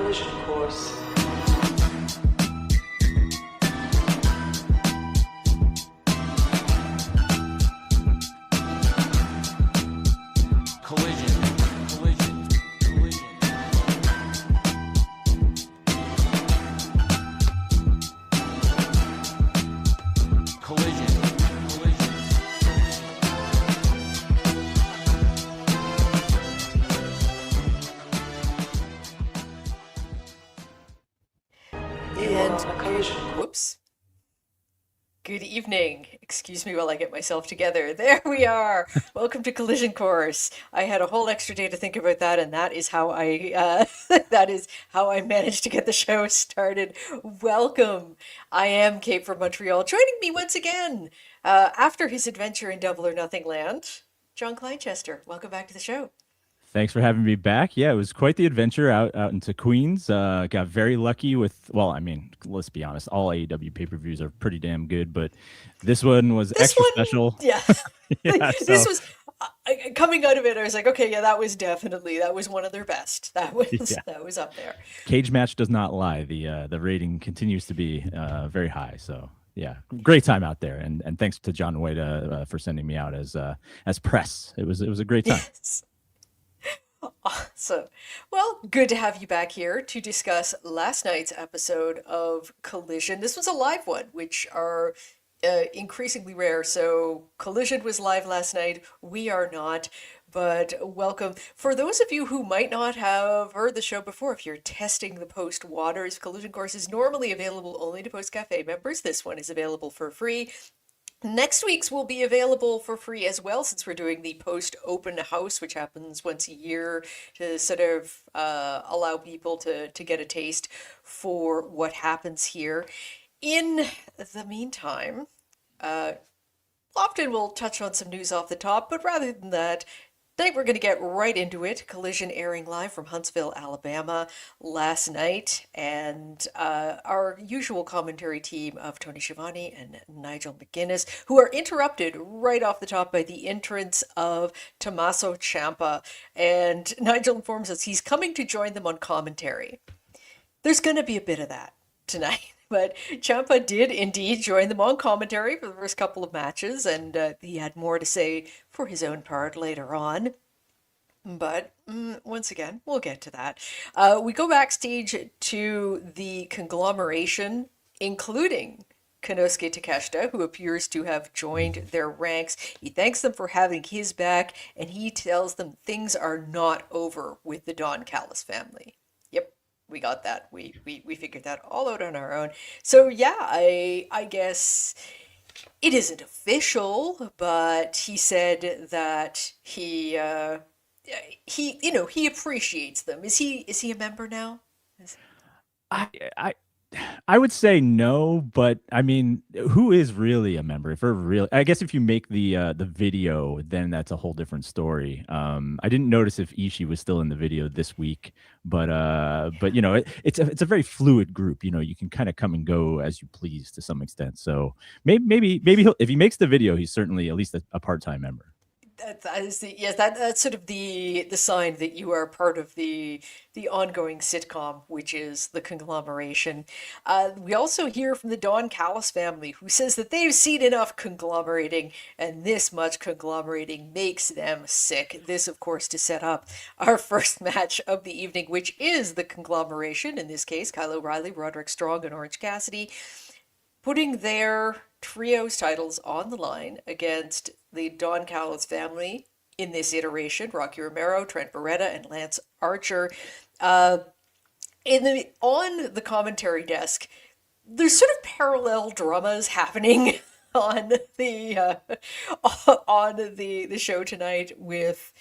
collision course. Whoops. Good evening. Excuse me while I get myself together. There we are. Welcome to Collision Course. I had a whole extra day to think about that, and that is how I managed to get the show started. Welcome. I am Kate from Montreal. Joining me once again after his adventure in Double or Nothing Land, John Kleinchester. Welcome back to the show. Thanks for having me back. Yeah, it was quite the adventure out into Queens. Got very lucky with, well, I mean, let's be honest, all AEW pay-per-views are pretty damn good, but this one was extra special. Yeah. Yeah, This was coming out of it. I was like, okay, yeah, that was one of their best. That was up there. Cage Match does not lie. The rating continues to be very high. So yeah, great time out there, and thanks to John Wayda for sending me out as press. It was a great time. Yes. Awesome. Well, good to have you back here to discuss last night's episode of Collision. This was a live one, which are increasingly rare. So Collision was live last night. We are not, but welcome. For those of you who might not have heard the show before, if you're testing the Post waters, Collision Course is normally available only to Post Cafe members. This one is available for free. Next week's will be available for free as well, since we're doing the Post Open House, which happens once a year to sort of allow people to get a taste for what happens here. In the meantime, often we'll touch on some news off the top, but rather than that, tonight we're going to get right into it. Collision airing live from Huntsville, Alabama last night, and our usual commentary team of Tony Schiavone and Nigel McGuinness, who are interrupted right off the top by the entrance of Tommaso Ciampa, and Nigel informs us he's coming to join them on commentary. There's going to be a bit of that tonight. But Ciampa did indeed join them on commentary for the first couple of matches, and he had more to say for his own part later on. But once again, we'll get to that. We go backstage to the Conglomeration, including Konosuke Takeshita, who appears to have joined their ranks. He thanks them for having his back, and he tells them things are not over with the Don Callis family. Yep. We got that. We figured that all out on our own. So yeah, I guess it isn't official, but he said that he appreciates them. Is he a member now? I would say no, but I mean, who is really a member? If we're real, I guess if you make the video, then that's a whole different story. I didn't notice if Ishii was still in the video this week, but you know, it's a very fluid group. You know, you can kind of come and go as you please to some extent. So maybe he'll, if he makes the video, he's certainly at least a part-time member. That's sort of the sign that you are part of the ongoing sitcom, which is the Conglomeration. We also hear from the Don Callis family, who says that they've seen enough conglomerating, and this much conglomerating makes them sick. This, of course, to set up our first match of the evening, which is the Conglomeration, in this case, Kyle O'Reilly, Roderick Strong, and Orange Cassidy, putting their trios titles on the line against the Don Callis family in this iteration, Rocky Romero, Trent Barretta, and Lance Archer. On the commentary desk, there's sort of parallel dramas happening on the show tonight, with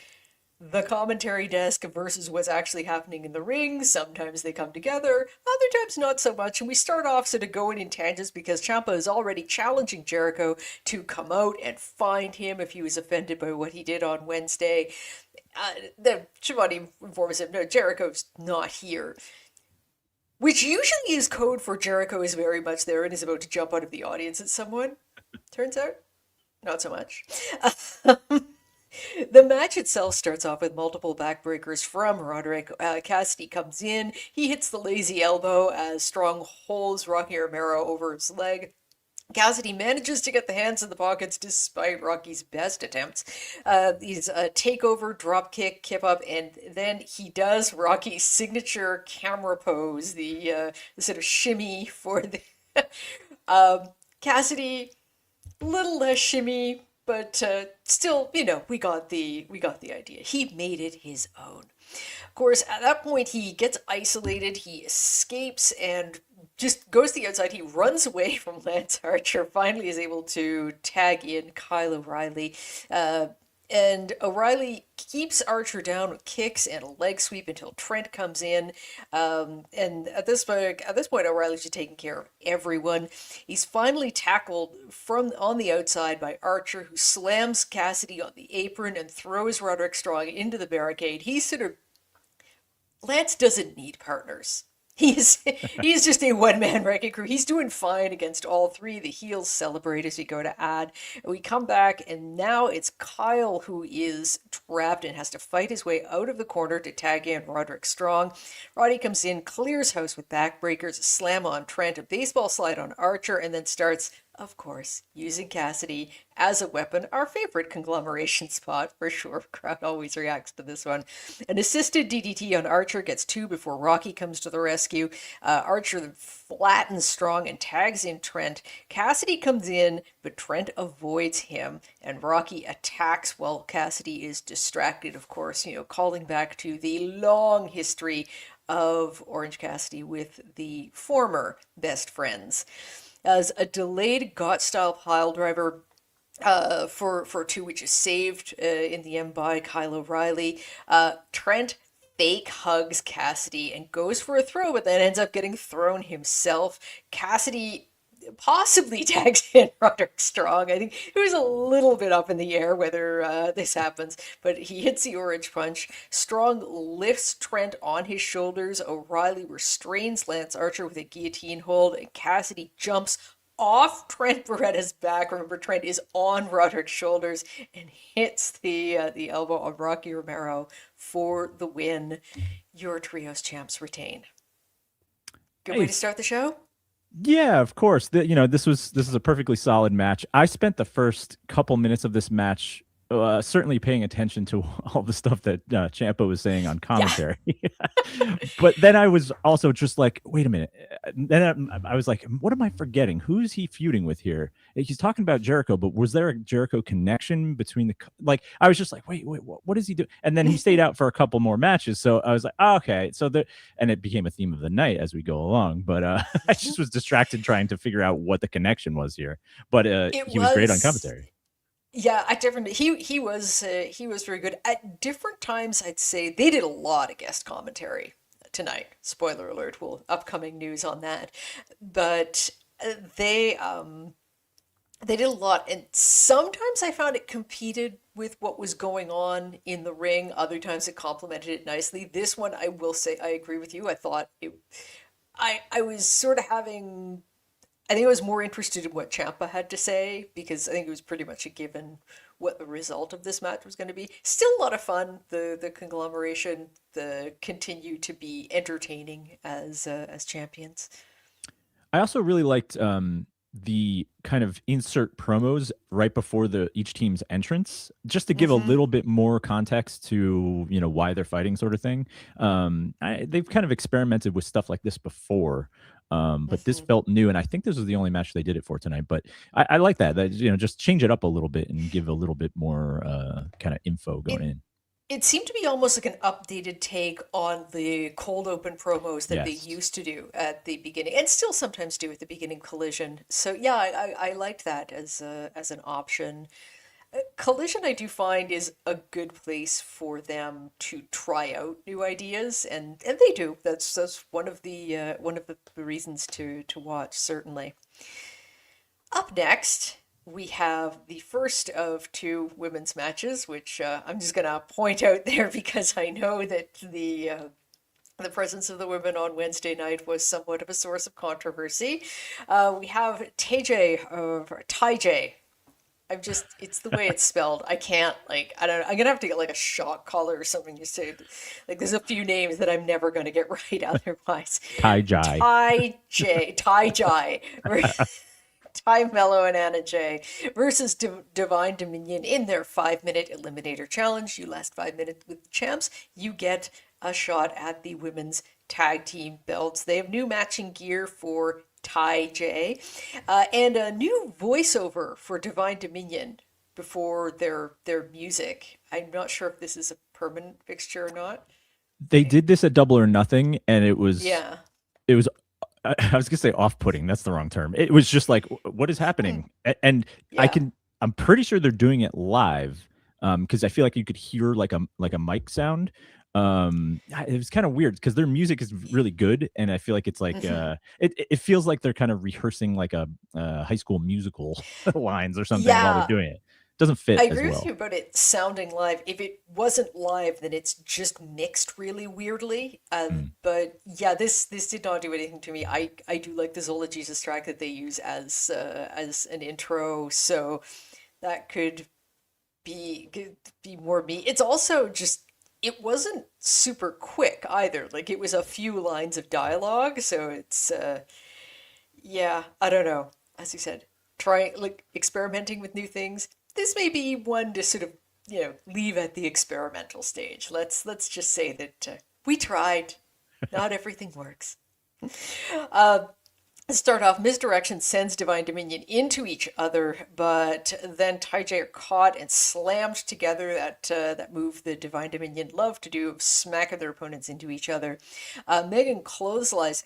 the commentary desk versus what's actually happening in the ring. Sometimes they come together, other times not so much. And we start off sort of going in tangents because Ciampa is already challenging Jericho to come out and find him if he was offended by what he did on Wednesday. Then Shivani informs him, no, Jericho's not here. Which usually is code for Jericho is very much there and is about to jump out of the audience at someone. Turns out, not so much. The match itself starts off with multiple backbreakers from Roderick. Cassidy comes in, he hits the lazy elbow as Strong holds Rocky Romero over his leg. Cassidy manages to get the hands in the pockets despite Rocky's best attempts. He's a takeover, drop kick, kip up, and then he does Rocky's signature camera pose, the sort of shimmy for the. Cassidy, little less shimmy, but still, we got the idea. He made it his own. Of course, at that point, he gets isolated, he escapes, and just goes to the outside. He runs away from Lance Archer, finally is able to tag in Kyle O'Reilly. And O'Reilly keeps Archer down with kicks and a leg sweep until Trent comes in. And at this point, O'Reilly's just taking care of everyone. He's finally tackled from on the outside by Archer, who slams Cassidy on the apron and throws Roderick Strong into the barricade. Lance doesn't need partners. He's just a one-man wrecking crew. He's doing fine against all three. The heels celebrate as we go to ad. We come back, and now it's Kyle who is trapped and has to fight his way out of the corner to tag in Roderick Strong. Roddy comes in, clears house with backbreakers, a slam on Trent, a baseball slide on Archer, and then starts, of course, using Cassidy as a weapon. Our favorite conglomeration spot, for sure. Crowd always reacts to this one. An assisted DDT on Archer gets two before Rocky comes to the rescue. Archer flattens Strong and tags in Trent. Cassidy comes in, but Trent avoids him, and Rocky attacks while Cassidy is distracted, of course, calling back to the long history of Orange Cassidy with the former best friends. As a delayed Got-style pile driver for two, which is saved in the end by Kyle O'Reilly. Trent fake hugs Cassidy and goes for a throw, but then ends up getting thrown himself. Cassidy possibly tags in Roderick Strong. I think it was a little bit up in the air whether this happens, but he hits the orange punch. Strong lifts Trent on his shoulders. O'Reilly restrains Lance Archer with a guillotine hold, and Cassidy jumps off Trent Barretta's back. Remember, Trent is on Roderick's shoulders and hits the elbow on Rocky Romero for the win. Your trios champs retain. Good way to start the show. Yeah, of course. This is a perfectly solid match. I spent the first couple minutes of this match certainly paying attention to all the stuff that Ciampa was saying on commentary. Yeah. But then I was also just like, wait a minute. Then I was like, what am I forgetting? Who's he feuding with here? He's talking about Jericho, but was there a Jericho connection between I was just like, wait, what is he doing? And then he stayed out for a couple more matches. So I was like, oh, okay. And it became a theme of the night as we go along. But I just was distracted trying to figure out what the connection was here. But he was great on commentary. Yeah, at different he was very good. At different times, I'd say they did a lot of guest commentary tonight. Spoiler alert, upcoming news on that. But they did a lot, and sometimes I found it competed with what was going on in the ring. Other times it complemented it nicely. This one, I will say, I agree with you. I thought I was sort of having. I think I was more interested in what Ciampa had to say, because I think it was pretty much a given what the result of this match was going to be. Still a lot of fun. The conglomeration continue to be entertaining as champions. I also really liked the kind of insert promos right before each team's entrance, just to give a little bit more context to why they're fighting, sort of thing. They've kind of experimented with stuff like this before. But this felt new, and I think this was the only match they did it for tonight. But I like that just change it up a little bit and give a little bit more kind of info going in. It seemed to be almost like an updated take on the cold open promos that they used to do at the beginning, and still sometimes do at the beginning of Collision. So yeah, I liked that as an option. Collision, I do find, is a good place for them to try out new ideas, and they do. That's one of the reasons to watch, certainly. Up next, we have the first of two women's matches, which I'm just gonna point out there because I know that the presence of the women on Wednesday night was somewhat of a source of controversy. We have TayJay. it's the way it's spelled. I can't, like, I don't know. I'm gonna have to get like a shock collar or something just to, like, there's a few names that I'm never gonna get right otherwise. TayJay. TayJay, Ty Mello and Anna Jay versus Divine Dominion in their 5 minute Eliminator challenge. You last 5 minutes with the champs, you get a shot at the women's tag team belts. They have new matching gear for TayJay, and a new voiceover for Divine Dominion before their music. I'm not sure if this is a permanent fixture or not. They did this at Double or Nothing, and Yeah. it was I was gonna say off-putting. That's the wrong term. It was just like, what is Hmm. happening? And Yeah. I'm pretty sure they're doing it live, because I feel like you could hear like a mic sound. It was kind of weird because their music is really good, and I feel like it's like Hmm. it feels like they're kind of rehearsing like a high school musical lines or something while they're Yeah. doing it. Doesn't fit I as agree with well. you about it sounding live. If it wasn't live, then it's just mixed really weirdly. Mm. But yeah, this did not do anything to me. I do like the Zola Jesus track that they use as an intro, so that could be more me. It's also just it wasn't super quick either. Like it was a few lines of dialogue, so it's yeah, I don't know. As you said, trying like experimenting with new things. This may be one to sort of, leave at the experimental stage. Let's just say that we tried. Not everything works. Uh, Start off, misdirection sends Divine Dominion into each other, but then TayJay are caught and slammed together. That move the Divine Dominion love to do, of smacking their opponents into each other. Megan clotheslines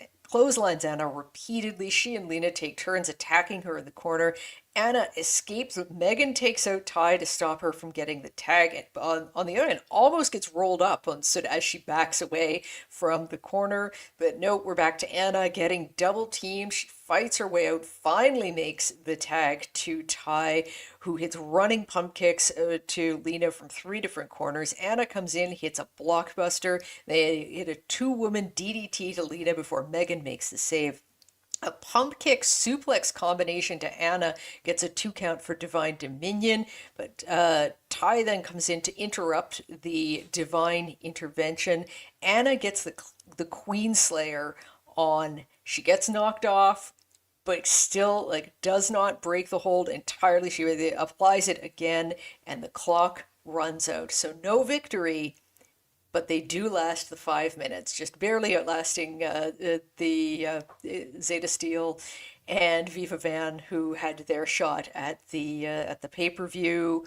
Anna repeatedly. She and Lena take turns attacking her in the corner. Anna escapes, but Megan takes out Ty to stop her from getting the tag. And on the other hand, almost gets rolled up on as she backs away from the corner. But no, we're back to Anna getting double teamed. She fights her way out, finally makes the tag to Ty, who hits running pump kicks to Lena from three different corners. Anna comes in, hits a blockbuster. They hit a two-woman DDT to Lena before Megan makes the save. A pump kick suplex combination to Anna gets a 2 count for Divine Dominion, but Ty then comes in to interrupt the Divine intervention. Anna gets the Queen Slayer on. She gets knocked off, but still like does not break the hold entirely. She applies it again, and the clock runs out. So no victory, but they do last the 5 minutes, just barely outlasting the Zeta Steel and Viva Van, who had their shot at the pay-per-view.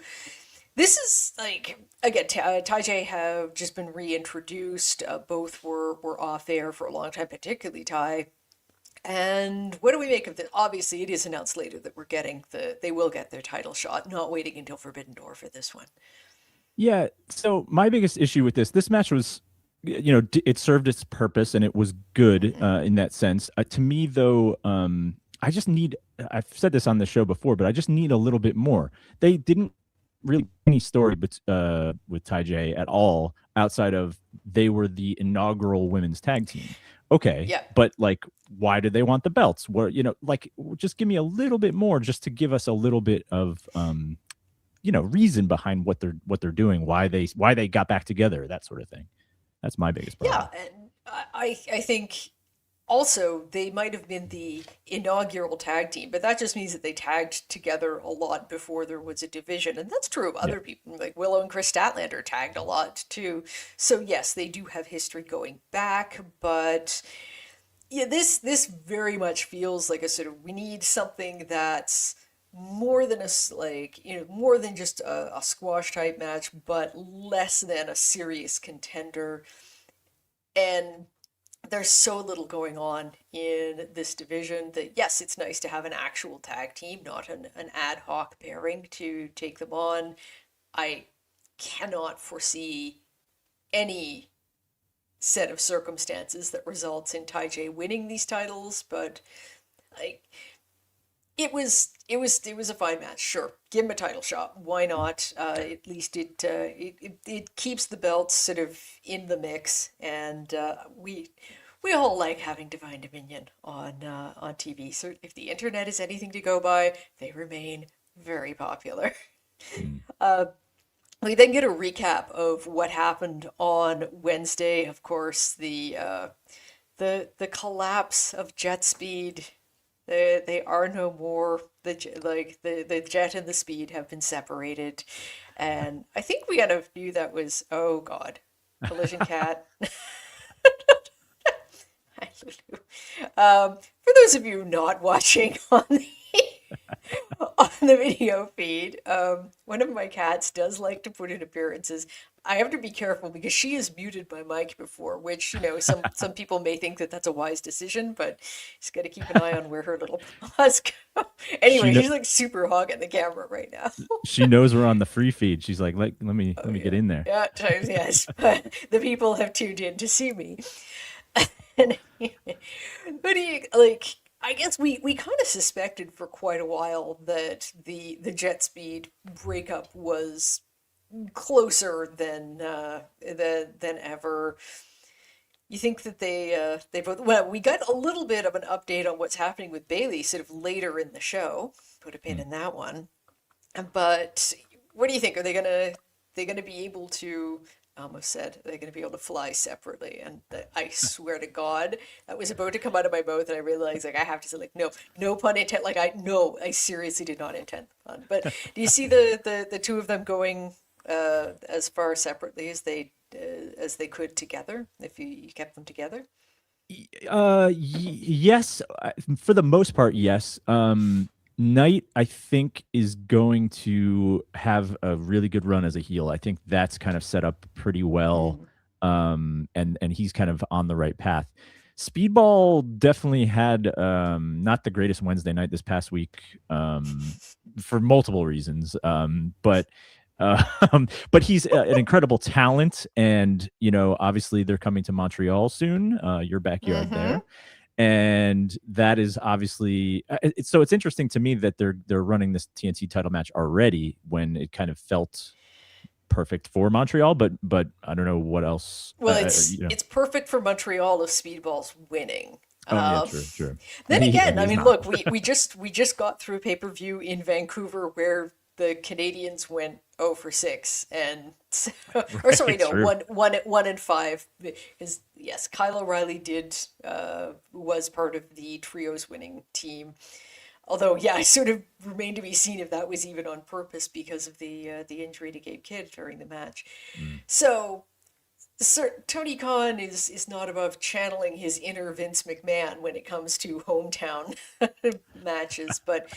This is like again, TayJay have just been reintroduced. Both were off air for a long time, particularly Ty. And what do we make of this? Obviously, it is announced later that they will get their title shot. Not waiting until Forbidden Door for this one. Yeah. So my biggest issue with this match was, it served its purpose and it was good Mhm. in that sense. To me, though, I just need. I've said this on the show before, but I just need a little bit more. They didn't really any story, but with TayJay at all outside of they were the inaugural women's tag team. Okay, Yeah. but like, why did they want the belts? Where like, just give me a little bit more, just to give us a little bit of reason behind what they're doing, why they got back together, that sort of thing. That's my biggest Yeah, problem. and I think also they might have been the inaugural tag team, but that just means that they tagged together a lot before there was a division, and that's true of Yeah. other people like Willow and Chris Statlander tagged a lot too. So yes, they do have history going back, but yeah, this very much feels like a sort of we need something that's more than more than just a squash type match, but less than a serious contender. And there's so little going on in this division that yes, it's nice to have an actual tag team, not an ad hoc pairing to take them on. I cannot foresee any set of circumstances that results in TayJay winning these titles, but like it was a fine match. Sure, give him a title shot. Why not? At least it keeps the belts sort of in the mix, and we all like having Divine Dominion on TV. So if the internet is anything to go by, they remain very popular. Mm. Uh, we then get a recap of what happened on Wednesday. Of course, the collapse of jet speed. They are no more. The jet and the speed have been separated, and I think we kind of knew that was, oh God, Collision Cat. Hi, Lulu. For those of you not watching on the video feed, one of my cats does like to put in appearances. I have to be careful because she has muted my mic before, which, some people may think that that's a wise decision, but just got to keep an eye on where her little paws go. She Anyway, know she's like super hogging the camera right now. she knows we're on the free feed. She's like, let Oh me get yeah. in there. Yeah, times yes. But the people have tuned in to see me. And but I guess we kind of suspected for quite a while that the jet speed breakup was closer than ever. You think that they both, well, we got a little bit of an update on what's happening with Bailey sort of later in the show. Put a pin Mm. in that one. But what do you think? Are they gonna be able to? I almost said they're gonna be able to fly separately, and I swear to God, that was about to come out of my mouth, and I realized like I have to say like no, no pun intended. Like I no, I seriously did not intend the pun. But do you see the two of them going as far separately as they could together? If you kept them together. Yes, for the most part, yes. Knight, I think, is going to have a really good run as a heel. I think that's kind of set up pretty well, Mm. and he's kind of on the right path. Speedball definitely had not the greatest Wednesday night this past week, for multiple reasons. But he's an incredible talent, and obviously they're coming to Montreal soon, your backyard Mm-hmm. there, and that is obviously so it's interesting to me that they're running this TNT title match already when it kind of felt perfect for Montreal, but I don't know what else. Well, it's perfect for Montreal if Speedball's winning. Oh yeah, Um, true, true. then And again, I he's mean, not. look, we just got through pay per view in Vancouver where the Canadians went 0 for 6, and or sorry, Right, no, true. one and 5. Because yes, Kyle O'Reilly was part of the trios winning team. Although, yeah, it sort of remained to be seen if that was even on purpose because of the injury to Gabe Kidd during the match. Mm. So Sir Tony Khan is not above channeling his inner Vince McMahon when it comes to hometown matches, but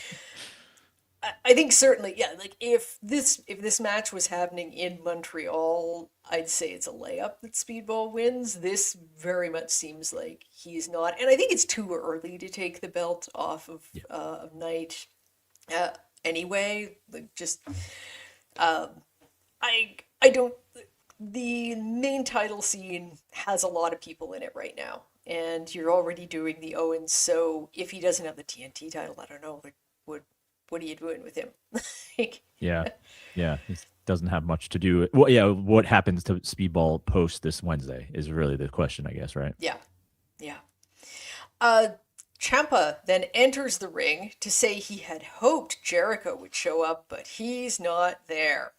I think certainly, yeah, like if this match was happening in Montreal, I'd say it's a layup that Speedball wins. This very much seems like he's not, and I think it's too early to take the belt off Yeah. of Knight. Uh, anyway, like just um, I don't. The main title scene has a lot of people in it right now, and you're already doing the Owens. So if he doesn't have the TNT title, I don't know what what are you doing with him? Like, Yeah, yeah. It doesn't have much to do. Well, yeah. What happens to Speedball post this Wednesday is really the question, I guess, right? yeah, yeah. Uh, Champa then enters the ring to say he had hoped Jericho would show up, but he's not there.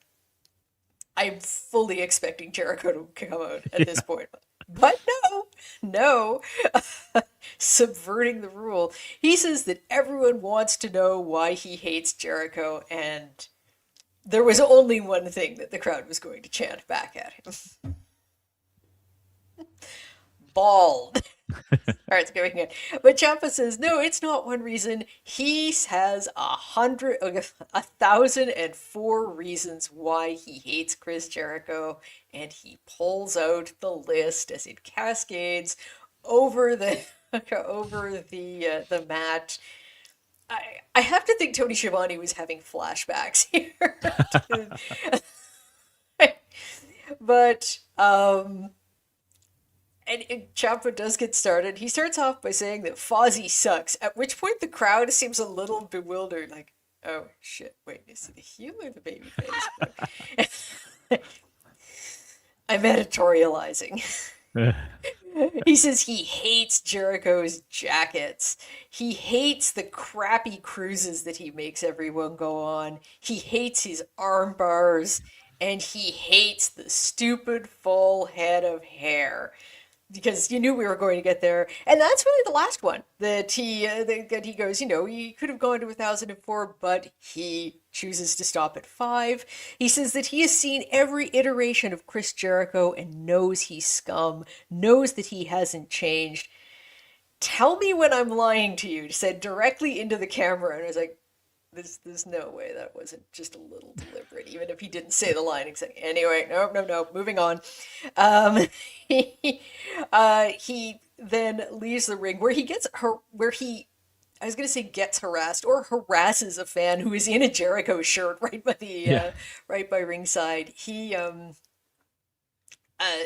I'm fully expecting Jericho to come out at this point. But no, no. Subverting the rule. He says that everyone wants to know why he hates Jericho, and there was only one thing that the crowd was going to chant back at him. Bald. Starts going in. But Ciampa says, no, it's not one reason. He has 1,004 reasons why he hates Chris Jericho, and he pulls out the list as it cascades over the over the mat. I have to think Tony Schiavone was having flashbacks here. But and Ciampa does get started. He starts off by saying that Fozzy sucks, at which point the crowd seems a little bewildered, like, oh shit, wait, is it the heel or the babyface? I'm editorializing. He says he hates Jericho's jackets. He hates the crappy cruises that he makes everyone go on. He hates his arm bars. And he hates the stupid full head of hair. Because you knew we were going to get there, and that's really the last one that he goes. He could have gone to 1004, but he chooses to stop at 5. He says that he has seen every iteration of Chris Jericho and knows he's scum, knows that he hasn't changed. Tell me when I'm lying to you, said directly into the camera, and I was like, there's no way that wasn't just a little deliberate, even if he didn't say the line exactly. Anyway, no, moving on. Um, he then leaves the ring I was gonna say gets harassed or harasses a fan who is in a Jericho shirt Yeah. right by ringside. Uh,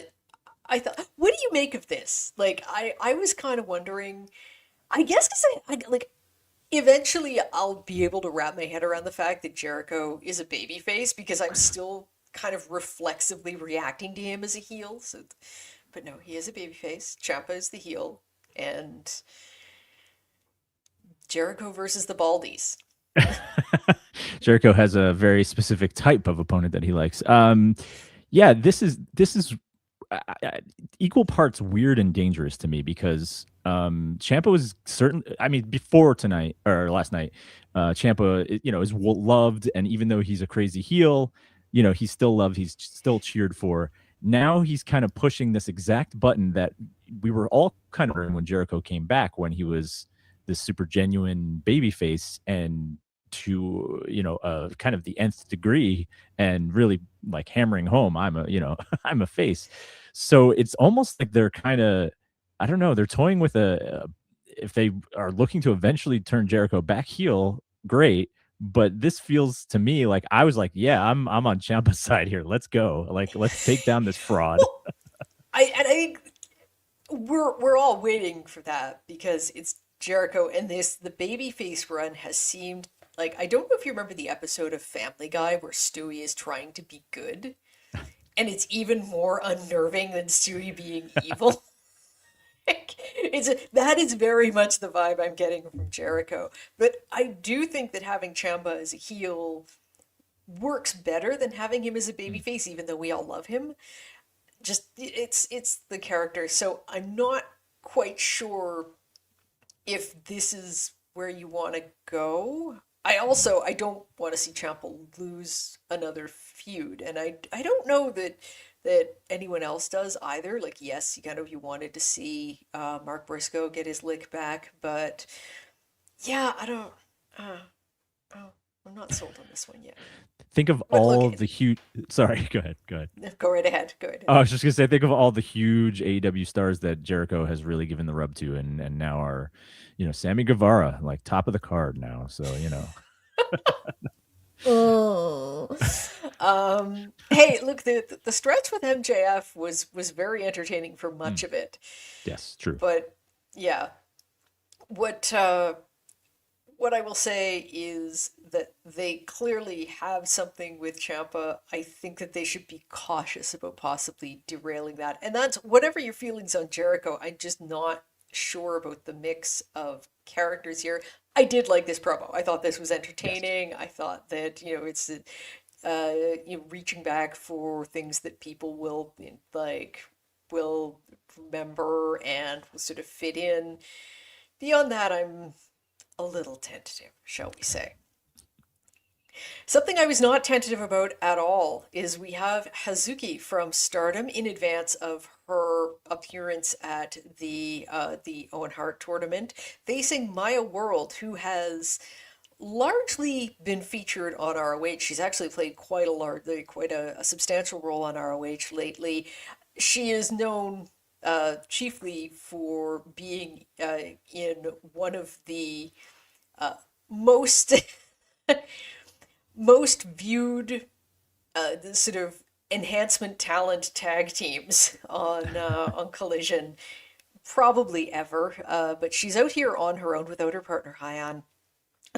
I thought, what do you make of this? Like, I was kind of wondering. I guess because like eventually I'll be able to wrap my head around the fact that Jericho is a babyface because I'm still kind of reflexively reacting to him as a heel. So, but no, he is a babyface. Ciampa is the heel, and Jericho versus the Baldies. Jericho has a very specific type of opponent that he likes. Yeah, this is equal parts weird and dangerous to me because Champa was certain. I mean, before tonight or last night, Champa, is loved, and even though he's a crazy heel, he's still loved. He's still cheered for. Now he's kind of pushing this exact button that we were all kind of when Jericho came back, when he was this super genuine baby face, and to kind of the nth degree, and really like hammering home, I'm a I'm a face. So it's almost like they're kind of, I don't know, they're toying with if they are looking to eventually turn Jericho back heel, great. But this feels to me like I was like, yeah, I'm on Ciampa's side here. Let's go. Like, let's take down this fraud. Well, I think we're all waiting for that because it's Jericho, and the babyface run has seemed like, I don't know if you remember the episode of Family Guy where Stewie is trying to be good, and it's even more unnerving than Stewie being evil. That is very much the vibe I'm getting from Jericho. But I do think that having Chamba as a heel works better than having him as a Mm. babyface, even though we all love him. Just it's the character. So I'm not quite sure if this is where you want to go. I don't want to see Ciampa lose another feud, and I don't know that anyone else does either. Like, yes, you wanted to see Mark Briscoe get his lick back, but yeah, I don't. Uh, oh, I'm not sold on this one yet. Think of But look, all the huge. Sorry, go ahead. Go ahead. go right ahead. Go right Oh, ahead. I was just gonna say, think of all the huge AEW stars that Jericho has really given the rub to, and now are, Sammy Guevara, like top of the card now. So Oh. Hey, look, the stretch with MJF was very entertaining for Mm, much of it, yes, true. but yeah, what I will say is that they clearly have something with Champa. I think that they should be cautious about possibly derailing that. And that's whatever your feelings on Jericho. I'm just not sure about the mix of characters here. I did like this promo. I thought this was Yes. entertaining. I thought that, it's reaching back for things that people will remember and will sort of fit in. Beyond that, I'm a little tentative, shall we say. Something I was not tentative about at all is we have Hazuki from Stardom in advance of her appearance at the Owen Hart tournament, facing Maya World, who has largely been featured on ROH. She's actually played quite a substantial role on ROH lately. She is known chiefly for being in one of the most most viewed the sort of enhancement talent tag teams on Collision probably ever. But she's out here on her own without her partner Hyan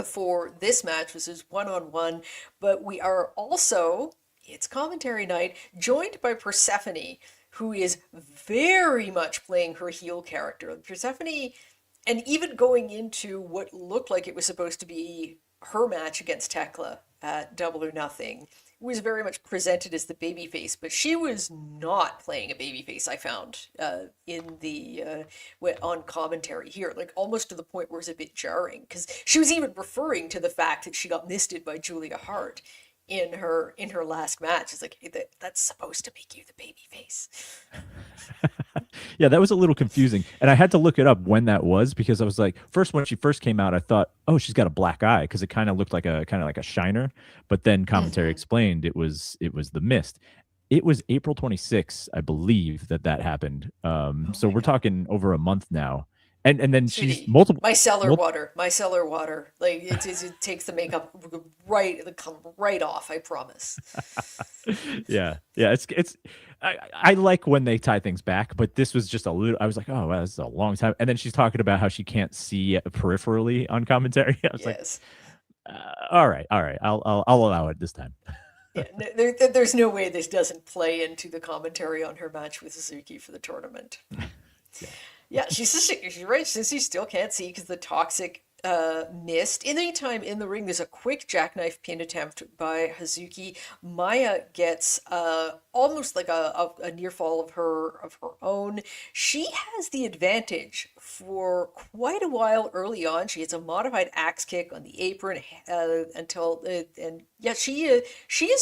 for this match. This is one-on-one, but we are also, it's commentary night, joined by Persephone, who is very much playing her heel character. Persephone, and even going into what looked like it was supposed to be her match against Tekla at Double or Nothing, was very much presented as the babyface, but she was not playing a babyface. I found in the on commentary here, like almost to the point where it's a bit jarring, because she was even referring to the fact that she got misted by Julia Hart in her last match. It's like, hey, that's supposed to make you the babyface. Yeah, that was a little confusing. And I had to look it up when that was because I was like, first when she first came out, I thought, oh, she's got a black eye because it kind of looked like a shiner. But then commentary Mm-hmm. explained it was the mist. It was April 26th, I believe, that happened. Oh So my we're God. talking over a month now. And then she's Sweetie, multiple, multiple. my cellar water. Like it takes the makeup right, it'll come right off. I promise. Yeah. I like when they tie things back, but this was just a little. I was like, oh, wow, this is a long time. And then she's talking about how she can't see peripherally on commentary. I was like, Yes. all right, I'll allow it this time. Yeah. There's no way this doesn't play into the commentary on her match with Suzuki for the tournament. Yeah. Yeah, she's right. Since she still can't see because the toxic missed. In the meantime, in the ring, there's a quick jackknife pin attempt by Hazuki. Maya gets almost like a near fall of her own. She has the advantage for quite a while early on. She gets a modified axe kick on the apron until and yeah, she is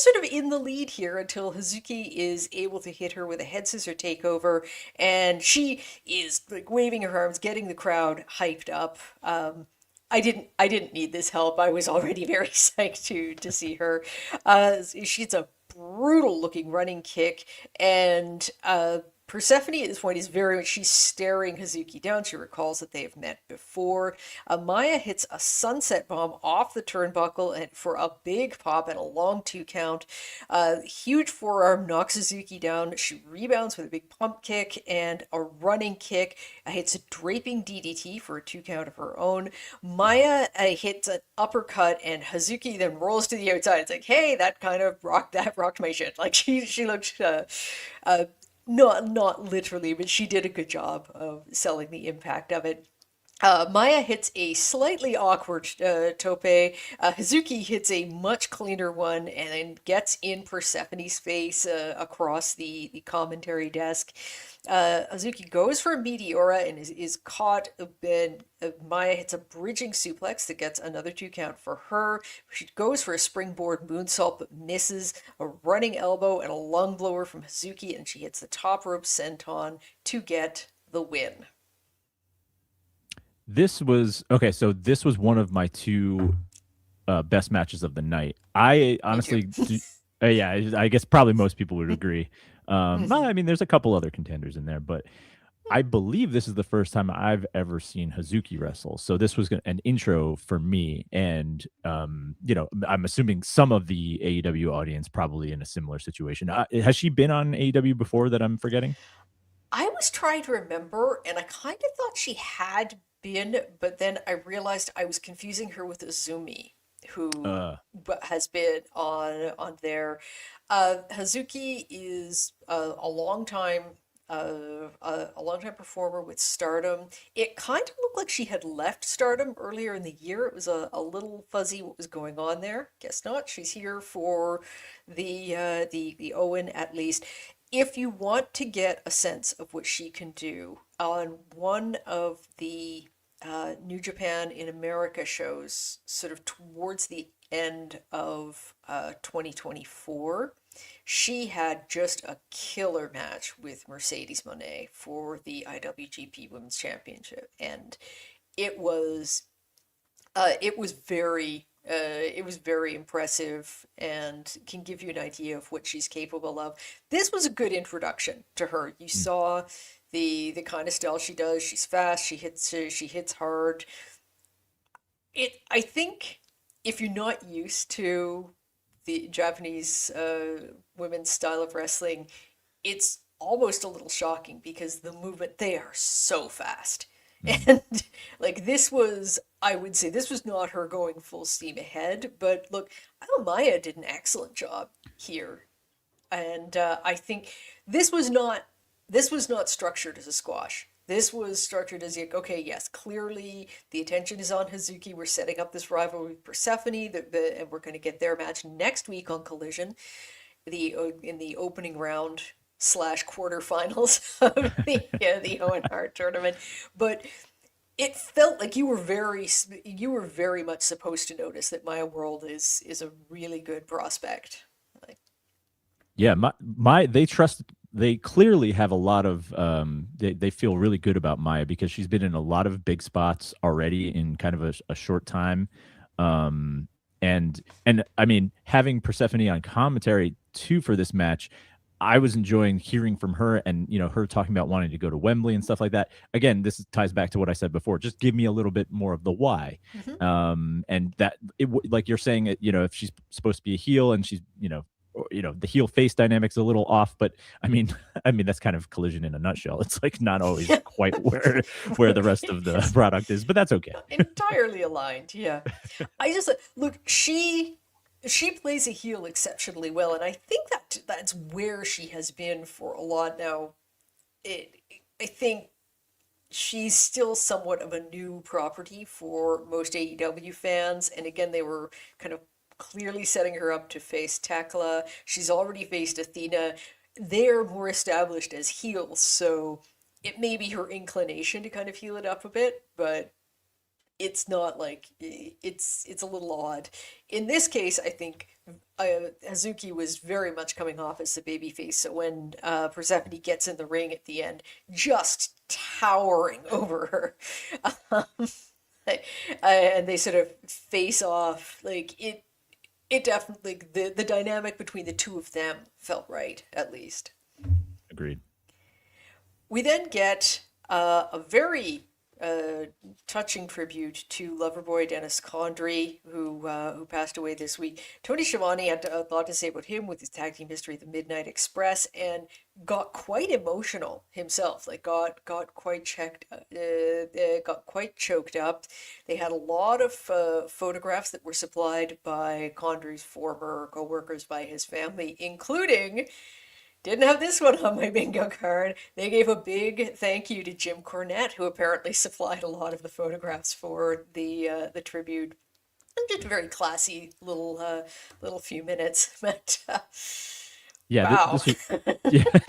sort of in the lead here until Hazuki is able to hit her with a head scissor takeover, and she is like waving her arms, getting the crowd hyped up. I didn't need this help. I was already very psyched to see her. She's a brutal looking running kick, and Persephone at this point is very much, she's staring Hazuki down. She recalls that they have met before. Maya hits a sunset bomb off the turnbuckle and for a big pop and a long 2 count. Huge forearm knocks Hazuki down. She rebounds with a big pump kick and a running kick. Hits a draping DDT for a 2 count of her own. Maya hits an uppercut and Hazuki then rolls to the outside. It's like, hey, that rocked my shit. Like she looked uh, not literally, but she did a good job of selling the impact of it. Maya hits a slightly awkward tope. Hazuki hits a much cleaner one and then gets in Persephone's face across the commentary desk. Hazuki goes for a Meteora and is caught. Then Maya hits a bridging suplex that gets another 2 count for her. She goes for a springboard moonsault but misses. A running elbow and a lung blower from Hazuki, and she hits the top rope senton to get the win. This was okay. So this was one of my two best matches of the night. I Me too. honestly, yeah, I guess probably most people would agree. Well, Mhm. I mean, there's a couple other contenders in there, but I believe this is the first time I've ever seen Hazuki wrestle. So this was an intro for me, and I'm assuming some of the AEW audience probably in a similar situation. Has she been on AEW before that I'm forgetting? I was trying to remember, and I kind of thought she had been, but then I realized I was confusing her with Azumi, who Uh, has been on there. Hazuki is a long time performer with Stardom. It kind of looked like she had left Stardom earlier in the year. It was a little fuzzy what was going on there. Guess not. She's here for the Owen at least. If you want to get a sense of what she can do on one of the New Japan in America shows, sort of towards the end of 2024, she had just a killer match with Mercedes Moné for the IWGP Women's Championship, and it was it was very impressive and can give you an idea of what she's capable of. This was a good introduction to her. You mm, saw the kind of style she does. She's fast. She hits hard. I think if you're not used to the Japanese women's style of wrestling, it's almost a little shocking because the movement, they are so fast. mm. And like this was, I would say this was not her going full steam ahead, but look, Maya did an excellent job here. And I think this was not this was not structured as a squash. This was structured as like, okay, yes, clearly the attention is on Hazuki. We're setting up this rivalry with Persephone, and we're going to get their match next week on Collision, in the opening round slash quarterfinals of the Owen Hart tournament. But it felt like you were very much supposed to notice that Maya World is a really good prospect. Like, Yeah, they clearly have a lot of they feel really good about Maya because she's been in a lot of big spots already in kind of a short time. Um and I mean having Persephone on commentary too for this match, I was enjoying hearing from her and her talking about wanting to go to Wembley and stuff like that. Again, ties back to what I said before. Just give me a little bit more of the why. mhm. And that like you're saying if she's supposed to be a heel and she's the heel face dynamic's a little off, but I mean I mean that's kind of Collision in a nutshell. It's like not always quite where the rest of the product is, but that's okay. Entirely aligned. Yeah, I just look. She plays a heel exceptionally well, and I think that's where she has been for a lot now. It, I think she's still somewhat of a new property for most AEW fans, and again, they were kind of clearly setting her up to face Tekla. She's already faced Athena. They're more established as heels, so it may be her inclination to kind of heel it up a bit, but it's not like it's a little odd. In this case, I think Hazuki was very much coming off as the babyface. So when Persephone gets in the ring at the end, just towering over her, um, and they sort of face off, like it definitely the dynamic between the two of them felt right, at least. Agreed. We then get a very touching tribute to Loverboy Dennis Condrey, who passed away this week. Tony Schiavone had a lot to say about him with his tag team history, the Midnight Express, and got quite emotional himself. Like got quite got quite choked up. They had a lot of photographs that were supplied by Condrey's former co-workers, by his family, including. Didn't have this one on my bingo card. They gave a big thank you to Jim Cornette, who apparently supplied a lot of the photographs for the tribute. Just a very classy little few minutes, but Yeah, wow.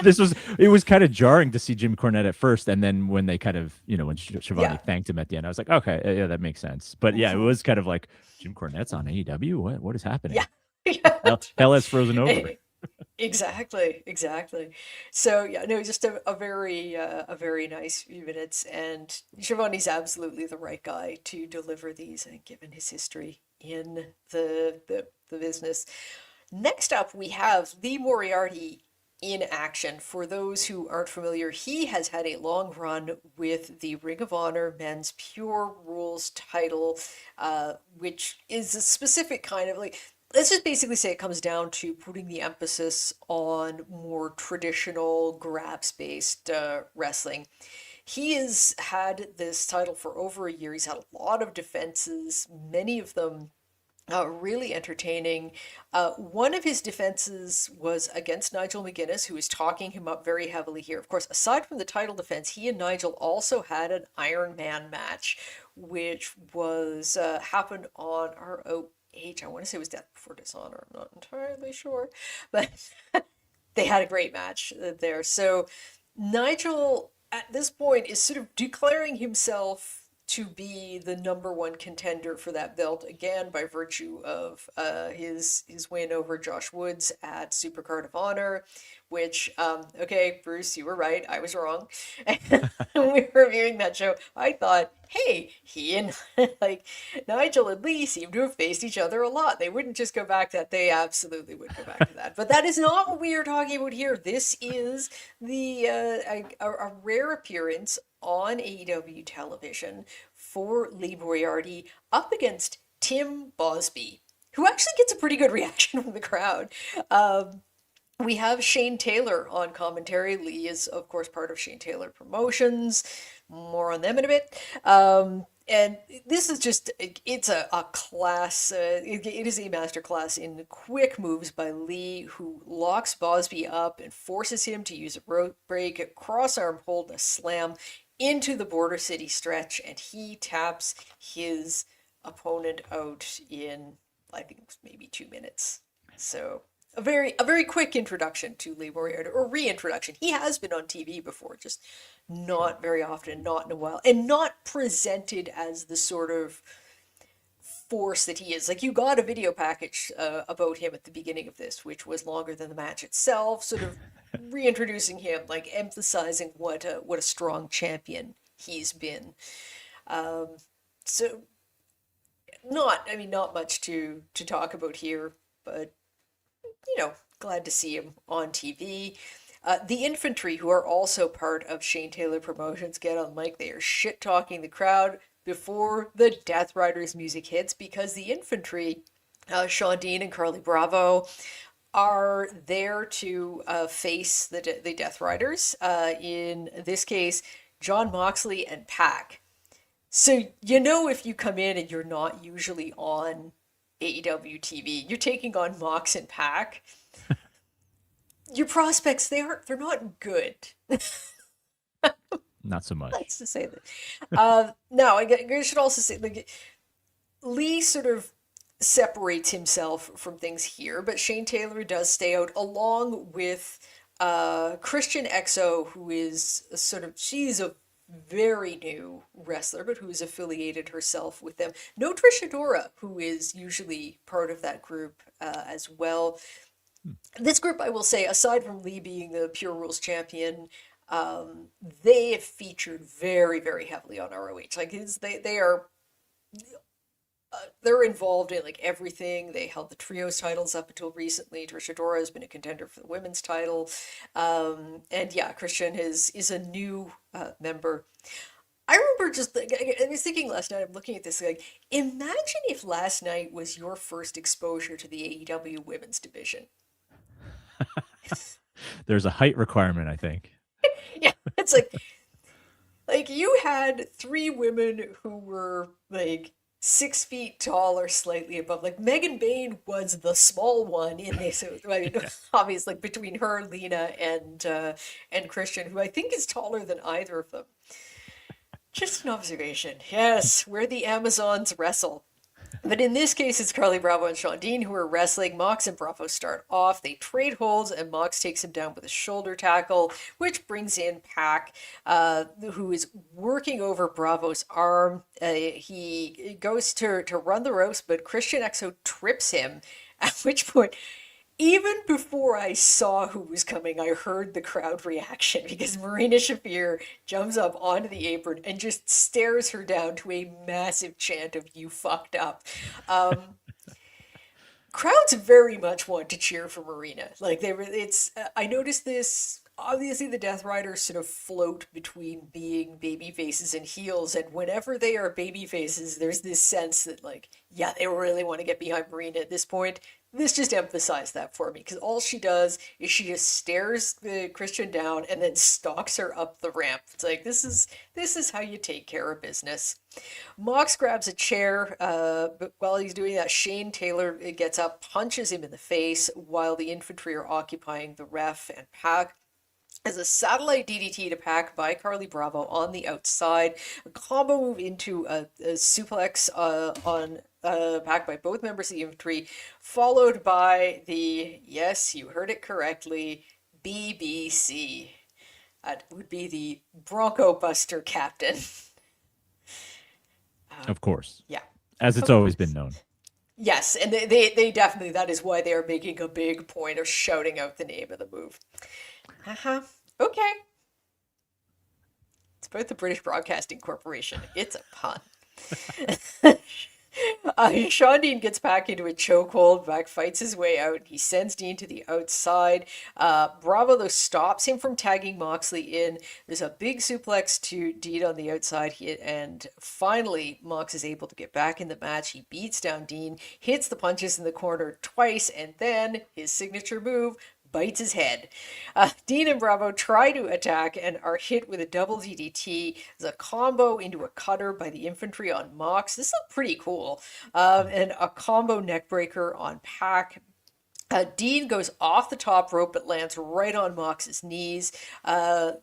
this was yeah, it was kind of jarring to see Jim Cornette at first, and then when they kind of when Schiavone Yeah. thanked him at the end, I was like, okay, yeah, that makes sense. But yeah, it was kind of like Jim Cornette's on AEW. What is Yeah. happening? Yeah. Hell has frozen over. Exactly, exactly. So yeah, no, just a very nice few minutes, and Giovanni's absolutely the right guy to deliver these, and given his history in the business. Next up, we have Lee Moriarty in action. For those who aren't familiar, he has had a long run with the Ring of Honor Men's Pure Rules title, which is a specific kind of like. Let's just basically say it comes down to putting the emphasis on more traditional grabs-based wrestling. He has had this title for over a year. He's had a lot of defenses, many of them really entertaining. One of his defenses was against Nigel McGuinness, who is talking him up very heavily here. Of course, aside from the title defense, he and Nigel also had an Iron Man match, which was happened on ROH. I want to say it was Death Before Dishonor. I'm not entirely sure, but they had a great match there. So Nigel, at this point, is sort of declaring himself to be the number one contender for that belt again by virtue of his win over Josh Woods at Supercard of Honor, which okay, Bruce, you were right, I was wrong. When we were reviewing that show, I thought, hey, he and like Nigel and Lee seem to have faced each other a lot. They wouldn't just go back to that. They absolutely would go back to that. But that is not what we are talking about here. This is the a rare appearance on AEW television for Lee Moriarty up against Tim Bosby, who actually gets a pretty good reaction from the crowd. We have Shane Taylor on commentary. Lee is, of course, part of Shane Taylor Promotions. More on them in a bit. And this is just, it's a class, it is a master class in quick moves by Lee, who locks Bosby up and forces him to use a rope break, a cross-arm hold, and a slam into the Border City stretch, and he taps his opponent out in, I think it was maybe 2 minutes. So a very quick introduction to Lee Moriarty, or reintroduction. He has been on TV before, just not very often, not in a while, and not presented as the sort of force that he is. Like, you got a video package about him at the beginning of this, which was longer than the match itself, sort of reintroducing him, like emphasizing what a strong champion he's been. So not much to talk about here, but glad to see him on TV. The Infantry, who are also part of Shane Taylor Promotions, get on mic. They are shit talking the crowd before the Death Riders music hits, because the Infantry, Sean Dean and Carly Bravo, are there to face the Death Riders. In this case, John Moxley and Pac. So if you come in and you're not usually on AEW TV, you're taking on Mox and Pac. Your prospects, they're not good. Not so much. Nice to say that. Now, I should also say, like, Lee sort of separates himself from things here, but Shane Taylor does stay out, along with Christian EXO, who is she's a very new wrestler, but who's affiliated herself with them. No Trish Adora, who is usually part of that group as well. This group, I will say, aside from Lee being the Pure Rules champion, they have featured very, very heavily on ROH. Like, they're involved in, like, everything. They held the trios titles up until recently. Trish Adora has been a contender for the women's title, and yeah, Christian is a new member. I remember I was thinking last night, I'm looking at this, like, imagine if last night was your first exposure to the AEW women's division. There's a height requirement, I think. Yeah, it's like you had three women who were like 6 feet tall or slightly above. Like, Megan Bain was the small one in this. I mean, obviously, like, between her, Lena, and Christian, who I think is taller than either of them. Just an observation. Yes, where the Amazons wrestle. But in this case, it's Carly Bravo and Sean Dean who are wrestling. Mox and Bravo start off. They trade holds, and Mox takes him down with a shoulder tackle, which brings in Pac, who is working over Bravo's arm. He goes to run the ropes, but Christian EXO trips him, at which point, even before I saw who was coming, I heard the crowd reaction, because Marina Shafir jumps up onto the apron and just stares her down to a massive chant of "You fucked up." Crowds very much want to cheer for Marina. Like, I noticed this. Obviously, the Death Riders sort of float between being baby faces and heels, and whenever they are baby faces, there's this sense that, like, yeah, they really want to get behind Marina at this point. This just emphasized that for me, because all she does is she just stares the Christian down and then stalks her up the ramp. It's like, this is how you take care of business. Mox grabs a chair, but while he's doing that, Shane Taylor gets up, punches him in the face, while the Infantry are occupying the ref, and Pac as a satellite DDT to Pac by Carly Bravo on the outside. A combo move into a suplex on Pac by both members of the Infantry, followed by the, yes, you heard it correctly, BBC. That would be the Bronco Buster Captain. Of course. Yeah. As it's always been known. Yes, and they definitely, that is why they are making a big point of shouting out the name of the move. Okay. It's about the British Broadcasting Corporation. It's a pun. Sean Dean gets back into a chokehold. Pac fights his way out. He sends Dean to the outside. Bravo, though, stops him from tagging Moxley in. There's a big suplex to Dean on the outside. And finally, Mox is able to get back in the match. He beats down Dean, hits the punches in the corner twice, and then his signature move, bites his head. Dean and Bravo try to attack and are hit with a double DDT. There's a combo into a cutter by the Infantry on Mox. This is pretty cool. And a combo neckbreaker on Pac. Dean goes off the top rope but lands right on Mox's knees. The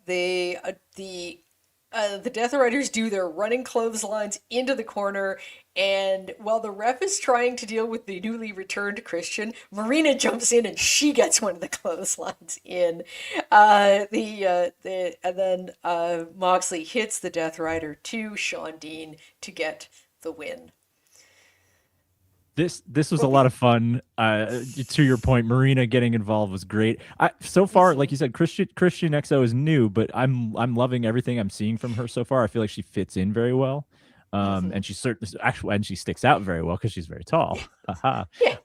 Death Riders do their running clotheslines into the corner, and while the ref is trying to deal with the newly returned Christian, Marina jumps in and she gets one of the clotheslines in. And then Moxley hits the Death Rider to Sean Dean to get the win. This was a lot of fun. To your point, Marina getting involved was great. So far, like you said, Christian XO is new, but I'm loving everything I'm seeing from her so far. I feel like she fits in very well, and she certainly actually and she sticks out very well because she's very tall. Yes.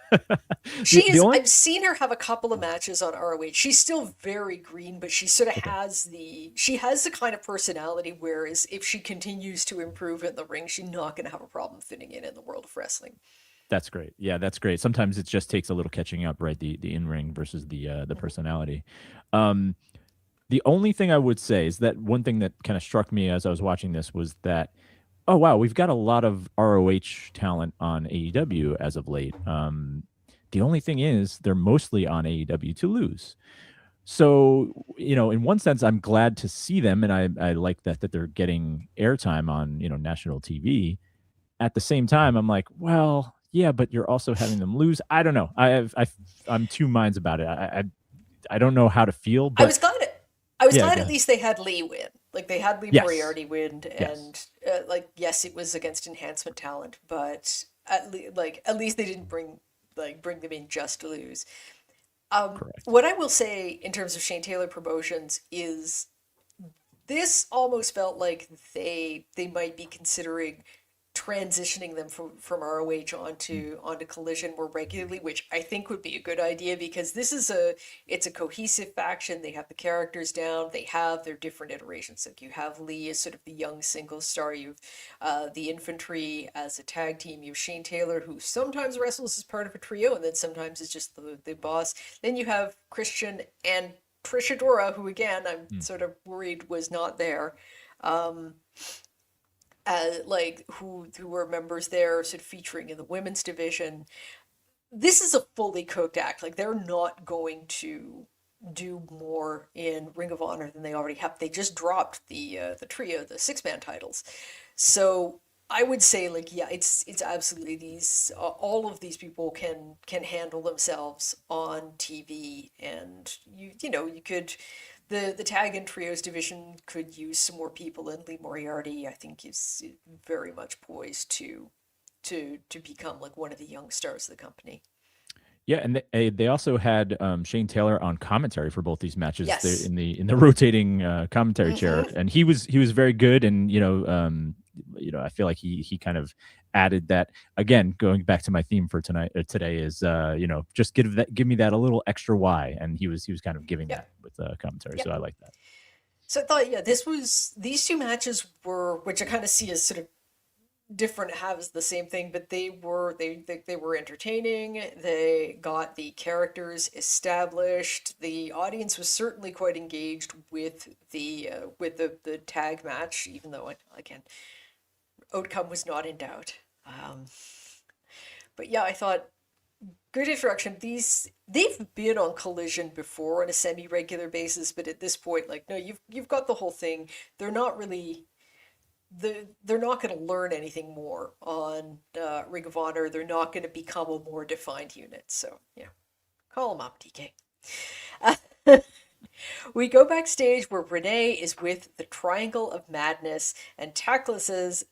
I've seen her have a couple of matches on ROH. She's still very green, but she sort of has the kind of personality, whereas if she continues to improve in the ring, she's not going to have a problem fitting in the world of wrestling. That's great. Yeah, that's great. Sometimes it just takes a little catching up, right? The in-ring versus the personality. The only thing I would say is that one thing that kind of struck me as I was watching this was that, oh wow, we've got a lot of ROH talent on AEW as of late. The only thing is they're mostly on AEW to lose. So, in one sense, I'm glad to see them, and I like that they're getting airtime on national TV. At the same time, I'm like, well, yeah, but you're also having them lose. I don't know. I'm two minds about it. I don't know how to feel. But I was glad at least they had Lee win. Like they had Lee Moriarty win, and yes, it was against enhancement talent, but at least they didn't bring them in just to lose. What I will say in terms of Shane Taylor Promotions is this almost felt like they might be considering transitioning them from ROH onto Collision more regularly, which I think would be a good idea because it's a cohesive faction. They have the characters down. They have their different iterations. Like you have Lee as sort of the young single star. You have the Infantry as a tag team. You have Shane Taylor, who sometimes wrestles as part of a trio, and then sometimes is just the boss. Then you have Christian and Trishadora, who again I'm sort of worried was not there. Who were members there, sort of featuring in the women's division. This is a fully cooked act. Like they're not going to do more in Ring of Honor than they already have. They just dropped the trio, the 6-man titles. So I would say it's absolutely these all of these people can handle themselves on TV, and you could. The tag and trios division could use some more people, and Lee Moriarty, I think, is very much poised to become like one of the young stars of the company. Yeah, and they also had Shane Taylor on commentary for both these matches. Yes. In the rotating commentary chair, and he was very good. And I feel like he kind of added that. Again, going back to my theme for today is just give me that a little extra why, and he was kind of giving that with commentary. So I like that. So I thought these two matches were, which I kind of see as sort of different halves of the same thing, but they were entertaining. They got the characters established. The audience was certainly quite engaged with the tag match, even though again outcome was not in doubt. But yeah, I thought good introduction. They've been on Collision before on a semi-regular basis, but at this point, no, you've got the whole thing. They're not really. They're not going to learn anything more on Ring of Honor. They're not going to become a more defined unit. So yeah, call them up, DK. We go backstage where Renee is with the Triangle of Madness, and Tekla says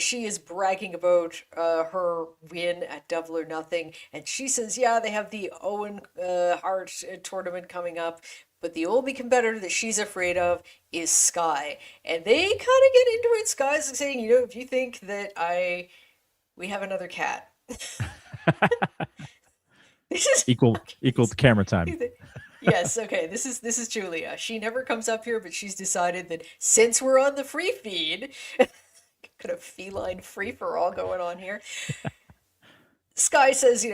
she is bragging about her win at Double or Nothing, and she says, yeah, they have the Owen Hart tournament coming up, but the only competitor that she's afraid of is Sky. And they kind of get into it. Sky's saying, if you think that we have another cat. This is equal to camera time. Yes, okay, this is Julia. She never comes up here, but she's decided that since we're on the free feed, kind of feline free-for-all going on here. Sky says,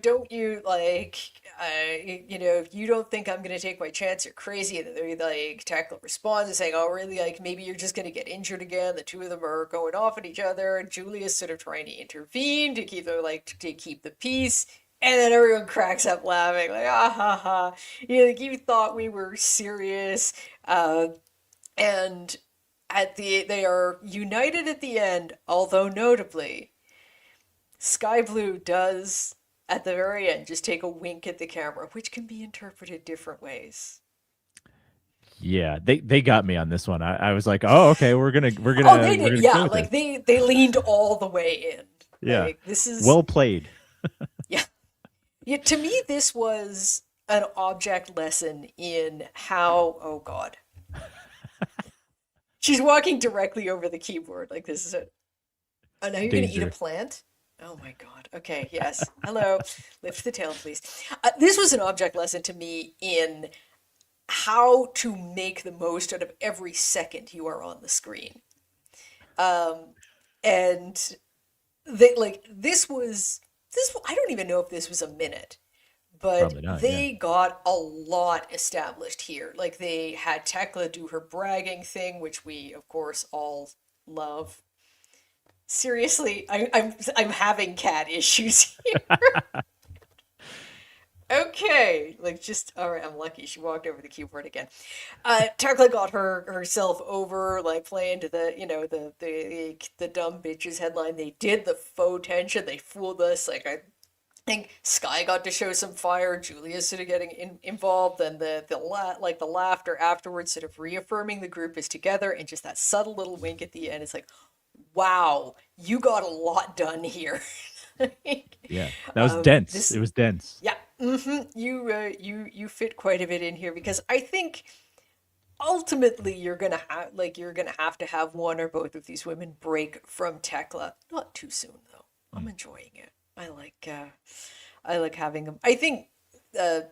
don't you like, you don't think I'm gonna take my chance? You're crazy. And then they like Tackle responds and saying, oh, really? Like maybe you're just gonna get injured again. The two of them are going off at each other. And Julia's sort of trying to intervene to keep to keep the peace. And then everyone cracks up laughing, like, ah ha ha. Like you thought we were serious. And they are united at the end, although notably. Sky Blue does, at the very end, just take a wink at the camera, which can be interpreted different ways. Yeah, they got me on this one. I was like, oh, okay, Oh, they we're did. gonna go Yeah, with like this. they leaned all the way in. Yeah, Like this is well played. yeah. Yeah, to me this was an object lesson in how, oh God. She's walking directly over the keyboard like this is it. Oh, now you're gonna eat a Danger. plant? Oh my God. Okay, yes. Hello. Lift the tail, please. This was an object lesson to me in how to make the most out of every second you are on the screen. Um, and this. I don't even know if this was a minute, but Probably not. Yeah. they got a lot established here. Like they had Tekla do her bragging thing, which we of course all love. Seriously, I'm having cat issues here. Okay, like just all right. I'm lucky she walked over the keyboard again. Tekla got herself over, like playing to the the dumb bitches headline. They did the faux tension. They fooled us. Like I think Sky got to show some fire. Julia's sort of getting involved, and the laughter afterwards, sort of reaffirming the group is together, and just that subtle little wink at the end. It's like, wow, you got a lot done here. Yeah, that was dense. This It was dense. yeah, you fit quite a bit in here because I think ultimately you're gonna have to have one or both of these women break from Tekla. Not too soon though. I'm Mm. enjoying it. I like having them. I think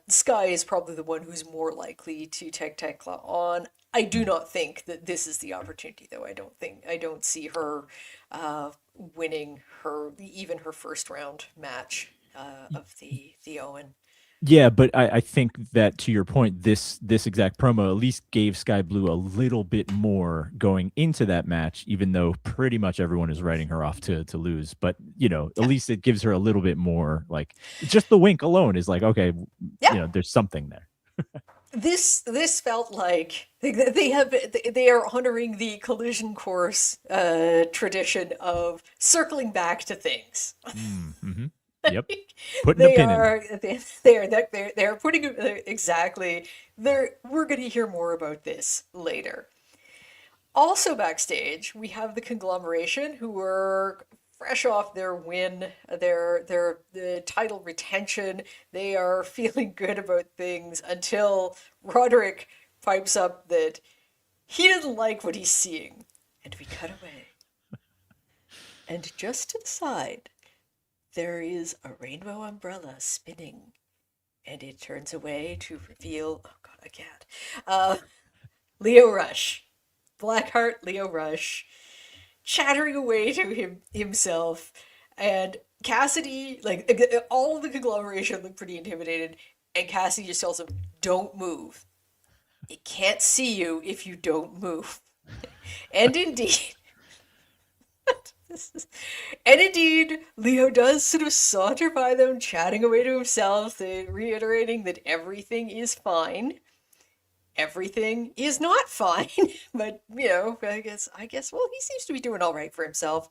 Sky is probably the one who's more likely to take Tekla on. I do Mm. not think that this is the opportunity, though. I don't see her winning even her first round match of the Owen. Yeah, but I think that to your point, this exact promo at least gave Sky Blue a little bit more going into that match, even though pretty much everyone is writing her off to lose. But at Yeah, least it gives her a little bit more. Like just the wink alone is like, okay, yeah. there's something there. This felt like they are honoring the collision course tradition of circling back to things. Mm-hmm. Yep, putting a They pin in are there. they're putting exactly there. We're going to hear more about this later. Also backstage, we have the Conglomeration who are fresh off their win, their the title retention. They are feeling good about things until Roderick pipes up that he didn't like what he's seeing, and we cut away. And just to the side, there is a rainbow umbrella spinning, and it turns away to reveal, oh God, a cat. Uh, Leo Rush. Blackheart Leo Rush chattering away to himself, and Cassidy, like all of the Conglomeration look pretty intimidated, and Cassidy just tells him, "Don't move. It can't see you if you don't move." And indeed, and indeed, Leo does sort of saunter by them, chatting away to himself, reiterating that everything is fine. Everything is not fine, but well, he seems to be doing all right for himself.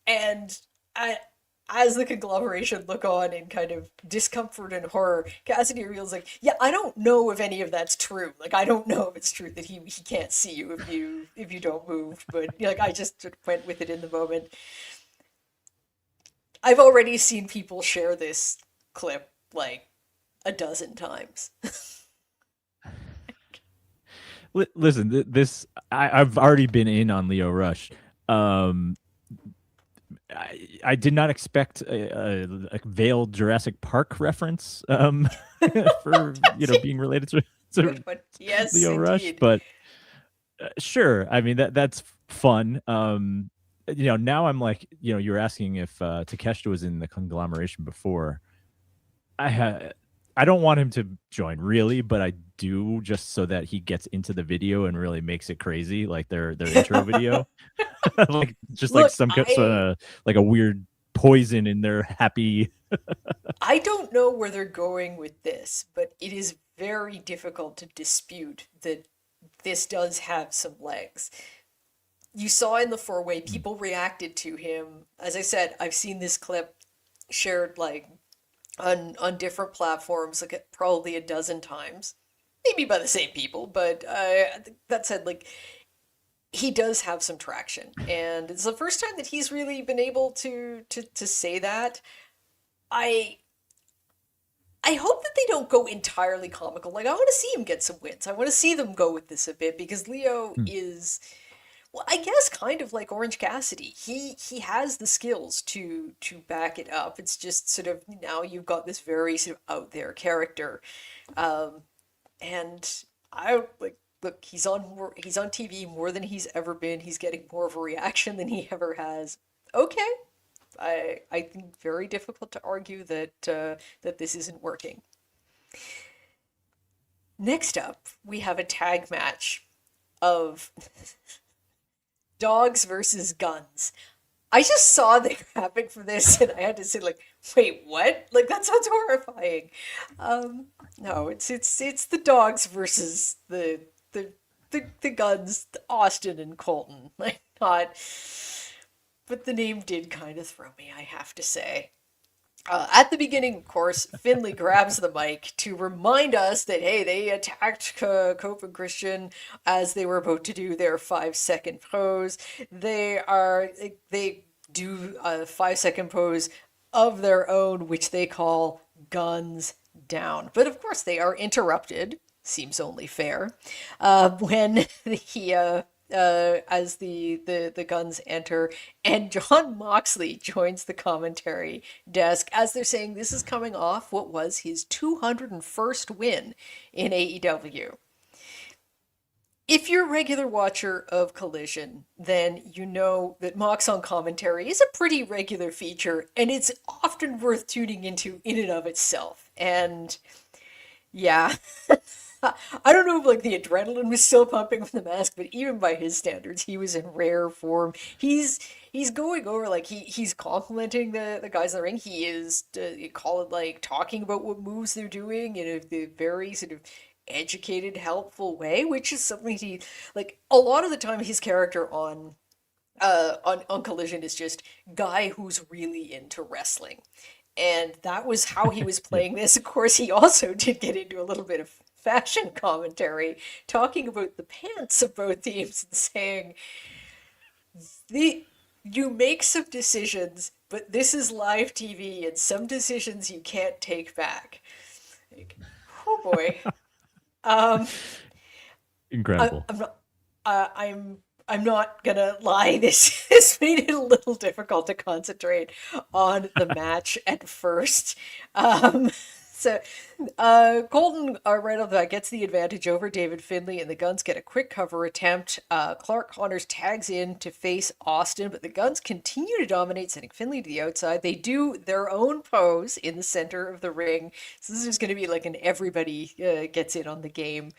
And I, as the Conglomeration look on in kind of discomfort and horror, Cassidy reveals like, yeah, I don't know if any of that's true. Like, I don't know if it's true that he can't see you if you don't move. But like, I just sort of went with it in the moment. I've already seen people share this clip like a dozen times. Listen, this I've already been in on Leo Rush. Um, I did not expect a veiled Jurassic Park reference for being related to Good one. Yes, Leo Rush, indeed. but sure. I mean that's fun. now I'm like, you were asking if Takeshita was in the conglomeration before. I don't want him to join really, but I do just so that he gets into the video and really makes it crazy, like their intro video, like just like Look, some sort of like a weird poison in their happy. I don't know where they're going with this, but it is very difficult to dispute that this does have some legs. You saw in the four-way, people reacted to him. As I said, I've seen this clip shared like on different platforms, like probably a dozen times, maybe by the same people. But that said, like he does have some traction, and it's the first time that he's really been able to say that. I I hope that they don't go entirely comical. Like I want to see him get some wins. I want to see them go with this a bit because Leo Hmm. is, well, I guess kind of like Orange Cassidy. He has the skills to back it up. It's just sort of now you've got this very sort of out there character, um, and I like look. He's on TV more than he's ever been. He's getting more of a reaction than he ever has. Okay, I think very difficult to argue that this isn't working. Next up, we have a tag match of dogs versus guns. I just saw the graphic for this and I had to say like, wait, what? Like that sounds horrifying. No, it's the dogs versus the guns, Austin and Colton. Like not, but the name did kind of throw me, I have to say. At the beginning, of course, Finley grabs the mic to remind us that, hey, they attacked Cope and Christian as they were about to do their 5 second pose. They do a 5 second pose of their own, which they call guns down. But of course, they are interrupted. Seems only fair. When as the guns enter, and John Moxley joins the commentary desk as they're saying this is coming off what was his 201st win in AEW. If you're a regular watcher of Collision, then you know that Mox on commentary is a pretty regular feature, and it's often worth tuning into in and of itself. And yeah, I don't know if like the adrenaline was still pumping from the mask, but even by his standards, he was in rare form. He's going over like he's complimenting the guys in the ring. He is you call it like talking about what moves they're doing in a very sort of educated, helpful way, which is something he like a lot of the time his character on Collision is just guy who's really into wrestling. And that was how he was Yeah. playing this. Of course, he also did get into a little bit of fashion commentary, talking about the pants of both teams and saying, the you make some decisions, but this is live TV, and some decisions you can't take back. Like, oh boy. Um, Incredible. I'm not. I'm not gonna lie. This this made it a little difficult to concentrate on the match at first. Um, so, Colton right off the bat gets the advantage over David Finlay, and the Guns get a quick cover attempt. Clark Connors tags in to face Austin, but the Guns continue to dominate, sending Finlay to the outside. They do their own pose in the center of the ring. So this is going to be like an everybody gets in on the game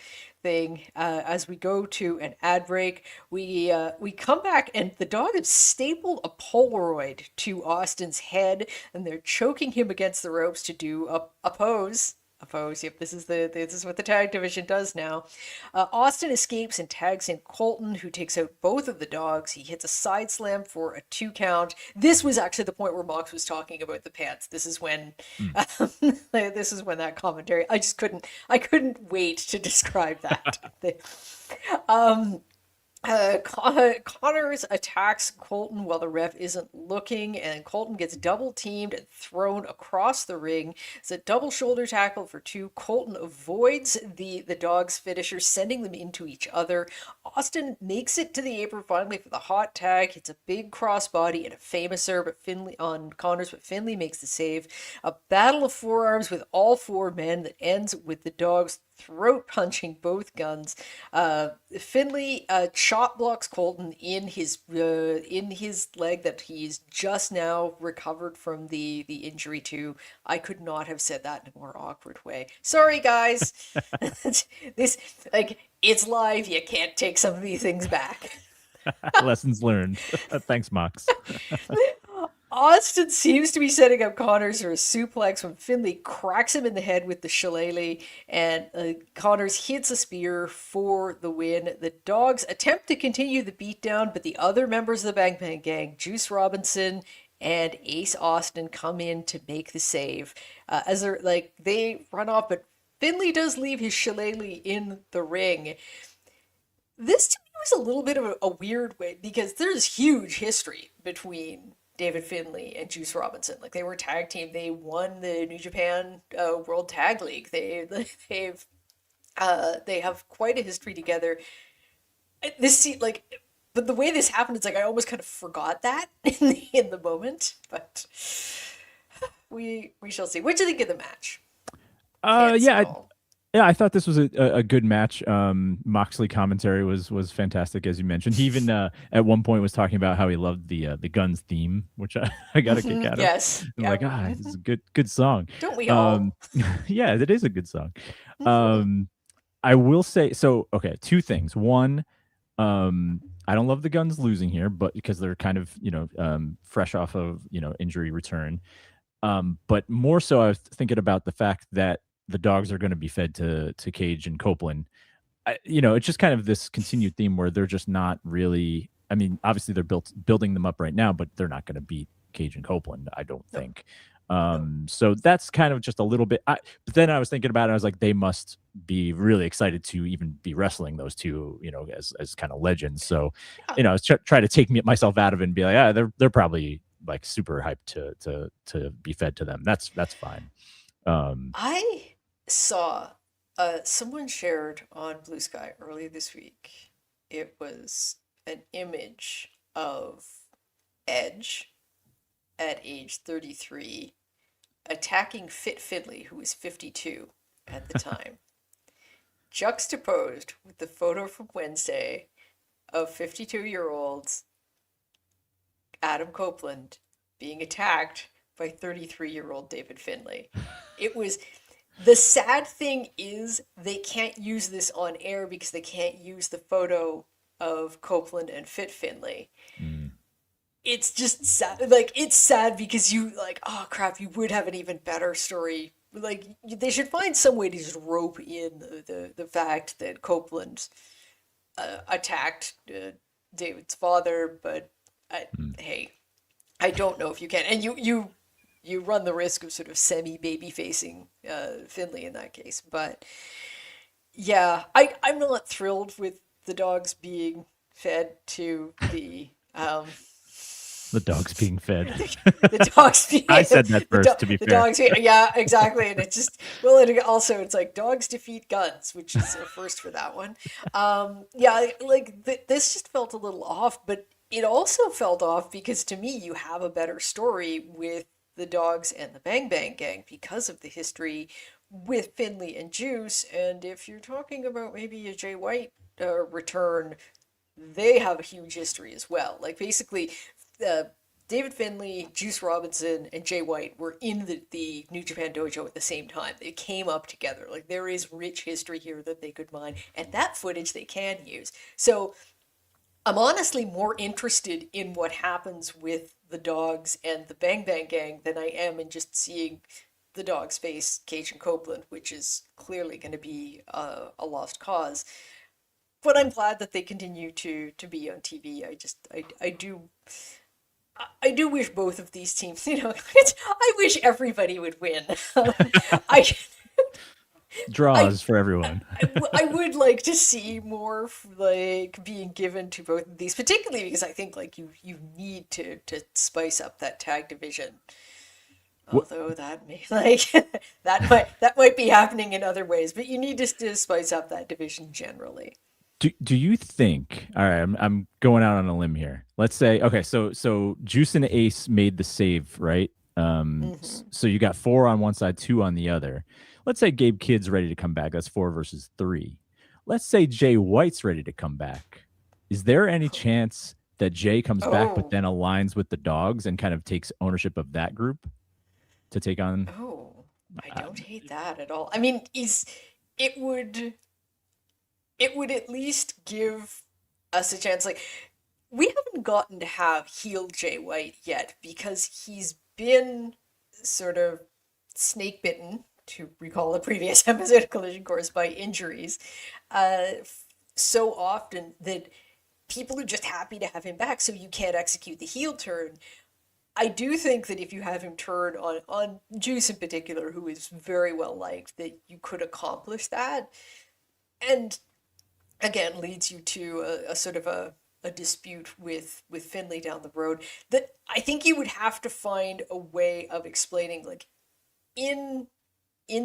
thing. As we go to an ad break, we come back and the dog has stapled a Polaroid to Austin's head, and they're choking him against the ropes to do a pose. A pose. Yep, this is what the tag division does now. Austin escapes and tags in Colton, who takes out both of the dogs. He hits a side slam for a 2 count. This was actually the point where Mox was talking about the pants. This is when, Mm. this is when that commentary. I couldn't wait to describe that. Um, Connors attacks Colton while the ref isn't looking, and Colton gets double teamed and thrown across the ring. It's a double shoulder tackle for two. Colton avoids the dog's finisher, sending them into each other. Austin makes it to the apron finally for the hot tag. It's a big crossbody and a famouser, but Finley on Connors, but Finley makes the save. A battle of forearms with all four men that ends with the dogs throat punching both guns. Finley chop blocks Colton in his leg that he's just now recovered from the injury to. I could not have said that in a more awkward way. Sorry, guys. This like it's live. You can't take some of these things back. Lessons learned. Thanks, Mox. Austin seems to be setting up Connors for a suplex when Finley cracks him in the head with the shillelagh, and Connors hits a spear for the win. The Dogs attempt to continue the beatdown, but the other members of the Bang Bang Gang, Juice Robinson and Ace Austin, come in to make the save. As they run off, but Finley does leave his shillelagh in the ring. This to me was a little bit of a weird way because there's huge history between David Finlay and Juice Robinson. Like they were a tag team. They won the New Japan World Tag League. They have quite a history together. But the way this happened, it's like I almost kind of forgot that in the moment. But we shall see. What do you think of the match? Yeah, I thought this was a good match. Moxley commentary was fantastic, as you mentioned. He even at one point was talking about how he loved the Guns theme, which I got a kick out of. Yes, I'm like, this is a good song. Don't we all? Yeah, it is a good song. I will say so. Okay, two things. One, I don't love the Guns losing here, but because they're kind of fresh off of injury return. But more so, I was thinking about the fact that the Dogs are going to be fed to Cage and Copeland. It's just kind of this continued theme where they're just not really. I mean, obviously they're building them up right now, but they're not going to beat Cage and Copeland, I don't think. So that's kind of just a little bit. But then I was thinking about it. I was like, they must be really excited to even be wrestling those two, as kind of legends. So, I was trying to take myself out of it and be like, they're probably like super hyped to be fed to them. That's fine. I saw someone shared on Blue Sky earlier this week. It was an image of Edge at age 33 attacking Fit Finley, who was 52 at the time, juxtaposed with the photo from Wednesday of 52-year-olds Adam Copeland being attacked by 33-year-old David Finlay. It was the sad thing is they can't use this on air because they can't use the photo of Copeland and Fit Finlay. It's just sad. Like it's sad because oh crap, you would have an even better story. Like they should find some way to just rope in the fact that Copeland attacked David's father, but hey, I don't know if you can. And you run the risk of sort of semi-baby facing Finlay in that case. But yeah, I'm not thrilled with the Dogs being fed to the Dogs being fed. The dogs being I said that first, to be fair. Dogs yeah, exactly. And it's just it's like Dogs defeat Guns, which is a first for that one. This just felt a little off, but it also felt off because to me you have a better story with the Dogs and the Bang Bang Gang because of the history with Finlay and Juice. And if you're talking about maybe a Jay White return, they have a huge history as well. Like basically, David Finlay, Juice Robinson, and Jay White were in the New Japan Dojo at the same time. They came up together. Like there is rich history here that they could mine, and that footage they can use. So I'm honestly more interested in what happens with the Dogs and the Bang Bang Gang than I am in just seeing the Dogs face Cage and Copeland, which is clearly going to be a lost cause. But I'm glad that they continue to be on TV. I do wish both of these teams, I wish everybody would win. Draws for everyone. I would like to see more being given to both of these, particularly because I think you need to spice up that tag division. Although that may that might be happening in other ways, but you need to spice up that division generally. Do you think? All right, I'm going out on a limb here. Let's say so Juice and Ace made the save, right? So you got 4 on one side, 2 on the other. let's say Gabe Kidd's ready to come back. That's 4 versus 3. Let's say Jay White's ready to come back. Is there any chance that Jay comes back, but Oh, then aligns with the dogs and kind of takes ownership of that group to take on? oh, I Uh, don't hate that at all. I mean, it would it would at least give us a chance. Like, we haven't gotten to have heel Jay White yet because he's been sort of snake bitten, to recall a previous episode of Collision Course, by injuries so often that people are just happy to have him back, so you can't execute the heel turn. I do think that if you have him turn on Juice in particular, who is very well liked, that you could accomplish that. And again, leads you to a sort of a dispute with Finley down the road. That I think you would have to find a way of explaining, like, in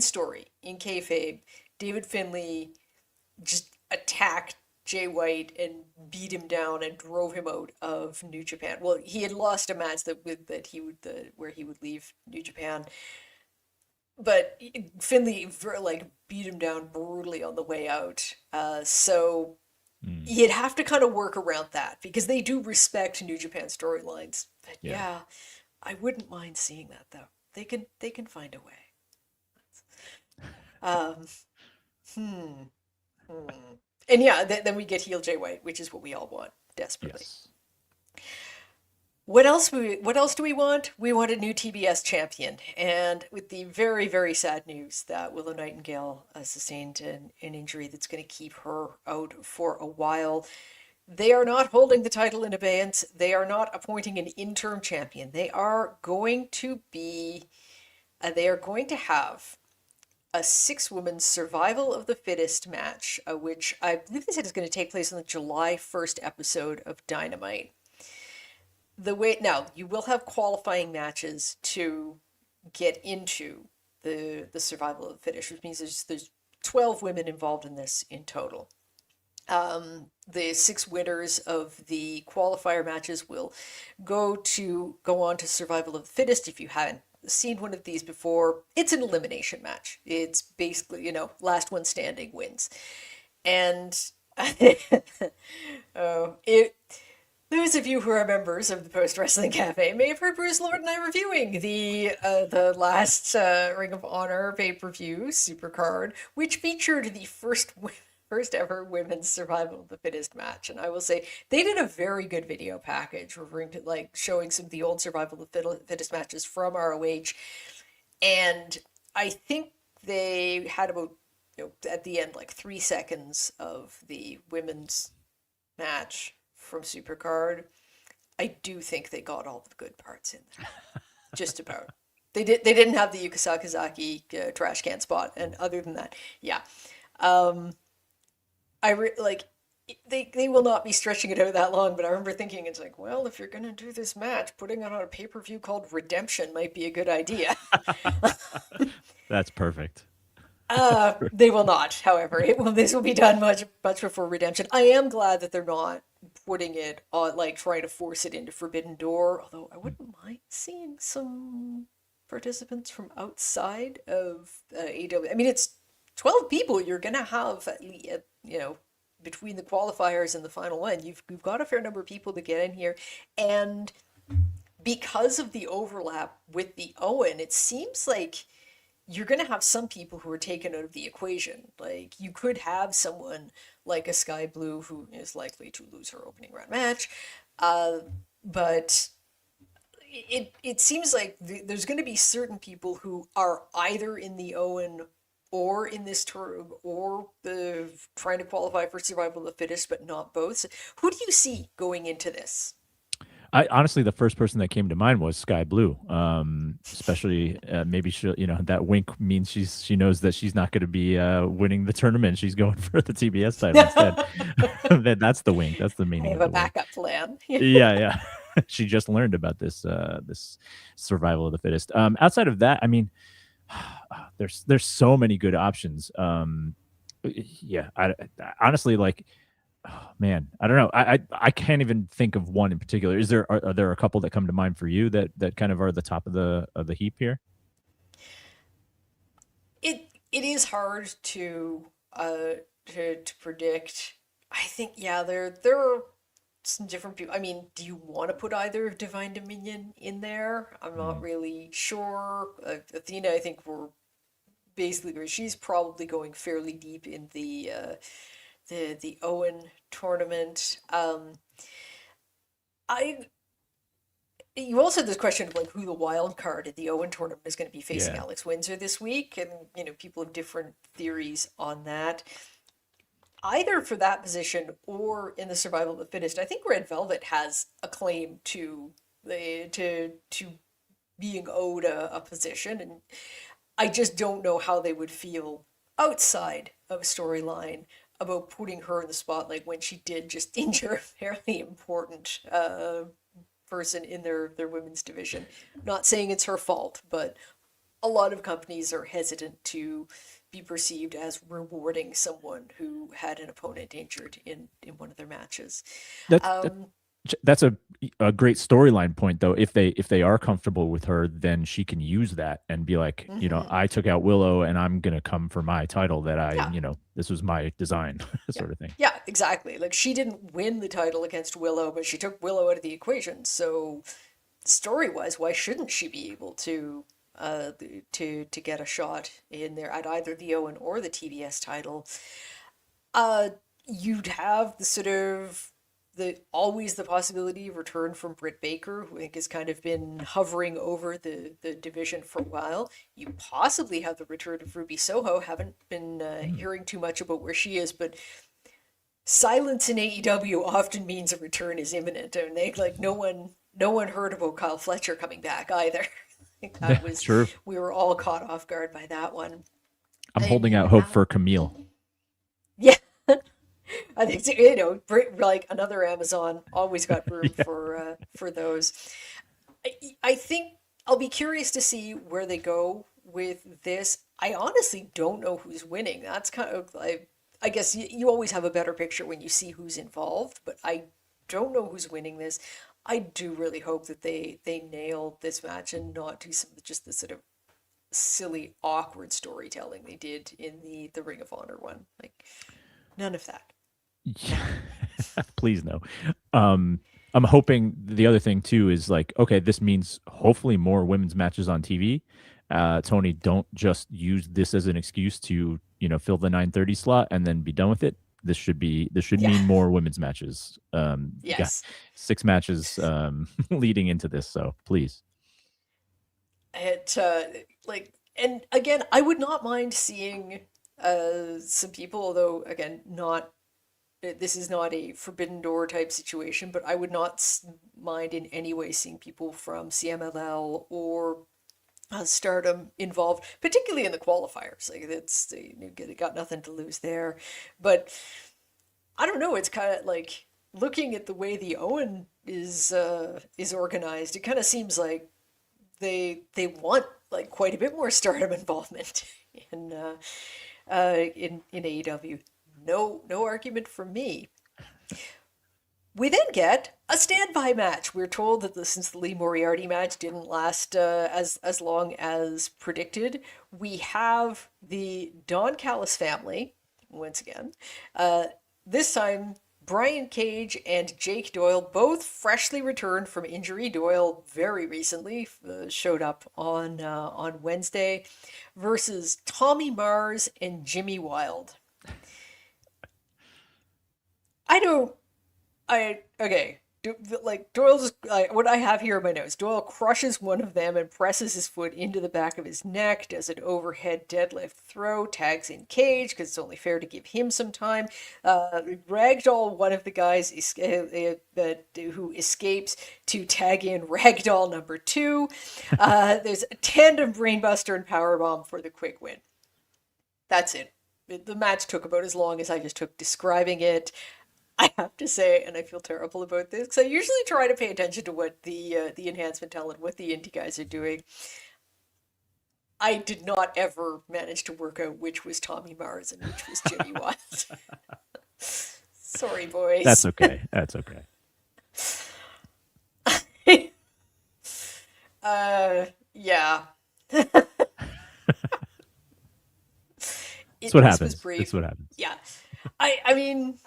story, in kayfabe, David Finley just attacked Jay White and beat him down and drove him out of New Japan. Well, he had lost a match that he would where he would leave New Japan, but Finley like beat him down brutally on the way out. So mm, you'd have to kind of work around that because they do respect New Japan storylines. But yeah. yeah, I wouldn't mind seeing that though. They can find a way. Um, hmm. Hmm. And yeah, then we get heel Jay White, which is what we all want desperately. Yes. What else do we want? We want a new TBS champion. And with the very, very sad news that Willow Nightingale sustained an injury that's going to keep her out for a while, they are not holding the title in abeyance. They are not appointing an interim champion. They are going to have a 6-woman survival of the fittest match, which I believe they said is going to take place on the July 1st episode of Dynamite. Now, you will have qualifying matches to get into the survival of the fittest, which means there's 12 women involved in this in total. The 6 winners of the qualifier matches will go on to survival of the fittest. If you haven't seen one of these before, it's an elimination match. It's basically, last one standing wins. And oh, those of you who are members of the POST Wrestling Café may have heard Bruce Lord and I reviewing the last Ring of Honor pay-per-view Supercard, which featured the first ever women's survival of the fittest match. And I will say they did a very good video package referring to, like, showing some of the old survival of the fittest matches from ROH. And I think they had about, at the end, like 3 seconds of the women's match from Supercard. I do think they got all the good parts in there. Just about. They didn't have the Yuka Sakazaki trash can spot, and other than that, yeah. Um, like, they will not be stretching it out that long, but I remember thinking, it's like, well, if you're gonna do this match, putting it on a pay-per-view called Redemption might be a good idea. That's perfect. They will not, however. This will be done much before Redemption. I am glad that they're not putting it on, like, trying to force it into Forbidden Door, although I wouldn't mind seeing some participants from outside of AEW. I mean, it's 12 people you're gonna have, between the qualifiers and the final one. You've got a fair number of people to get in here, and because of the overlap with the Owen, it seems like you're going to have some people who are taken out of the equation. Like, you could have someone like a Sky Blue who is likely to lose her opening round match, but it seems like there's going to be certain people who are either in the Owen or in this term, or the trying to qualify for survival of the fittest, but not both. So who do you see going into this? I honestly, the first person that came to mind was Sky Blue. Especially maybe she, that wink means she knows that she's not going to be winning the tournament. She's going for the TBS title instead. That's the wink. That's the I meaning have of a the wink. backup plan. Yeah. She just learned about this survival of the fittest. Outside of that, I mean, there's so many good options. Yeah, I honestly, like, oh, man, I don't know. I can't even think of one in particular. Are there a couple that come to mind for you that kind of are the top of the heap here? it is hard to predict. I think yeah, there are some different people. I mean, do you want to put either Divine Dominion in there? I'm not Mm. really sure. Athena, I think we're basically she's probably going fairly deep in the Owen tournament. I You also had this question of like who the wild card at the Owen tournament is going to be facing Yeah. Alex Windsor this week, and people have different theories on that. Either for that position or in the survival of the fittest, I think Red Velvet has a claim to being owed a position, and I just don't know how they would feel outside of a storyline about putting her in the spotlight when she did just injure a fairly important person in their women's division. Not saying it's her fault, but a lot of companies are hesitant to be perceived as rewarding someone who had an opponent injured in one of their matches. That's that, Um, that's a great storyline point though. If they are comfortable with her, then she can use that and be like, mhm. I took out Willow and I'm gonna come for my title that Yeah, this was my design yeah, sort of thing. yeah, exactly. Like she didn't win the title against Willow, but she took Willow out of the equation. So story-wise, why shouldn't she be able uh, to get a shot in there at either the Owen or the TBS title? Uh, you'd have the sort of the always the possibility of return from Britt Baker, who I think has kind of been hovering over the division for a while. You possibly have the return of Ruby Soho. Haven't been Hmm. hearing too much about where she is, but silence in AEW often means a return is imminent, and they like no one heard about Kyle Fletcher coming back either. I think that was True. we were all caught off guard by that one. I'm And holding you out hope have for Camille. yeah, I think so, like another Amazon always got room Yeah. for those. I think I'll be curious to see where they go with this. I honestly don't know who's winning. That's kind of like I guess you always have a better picture when you see who's involved, but I don't know who's winning this. I do really hope that they nail this match and not do some just the sort of silly, awkward storytelling they did in the Ring of Honor one. Like none of that. Yeah. Please no. Um, I'm hoping the other thing too is like, okay, this means hopefully more women's matches on TV. Tony, don't just use this as an excuse to, fill the 9:30 slot and then be done with it. This should Yeah. mean more women's matches. You got Yes. 6 matches leading into this, so please. It like and again, I would not mind seeing some people, although again, not this is not a forbidden door type situation, but I would not mind in any way seeing people from CMLL or Stardom involved, particularly in the qualifiers. Like it's they got nothing to lose there, but I don't know. It's kind of like looking at the way the Owen is organized. It kind of seems like they want like quite a bit more Stardom involvement in AEW. No argument from me. We then get a standby match. We're told that since the Lee Moriarty match didn't last as long as predicted, we have the Don Callis family once again. Uh, this time, Brian Cage and Jake Doyle, both freshly returned from injury. Doyle very recently showed up on Wednesday, versus Tommy Mars and Jimmy Wild. I don't I okay. Like Doyle's what I have here in my notes. Doyle crushes one of them and presses his foot into the back of his neck. Does an overhead deadlift throw. Tags in Cage because it's only fair to give him some time. Ragdoll one of the guys who escapes to tag in Ragdoll number two. There's a tandem brainbuster and powerbomb for the quick win. That's it. The match took about as long as I just took describing it. I have to say, and I feel terrible about this, because I usually try to pay attention to what the enhancement talent, what the indie guys are doing. I did not ever manage to work out which was Tommy Mars and which was Jimmy Wild. Sorry, That's boys. okay. That's okay. Yeah. It's what this was happens. It's brave. what happens. Yeah. I mean,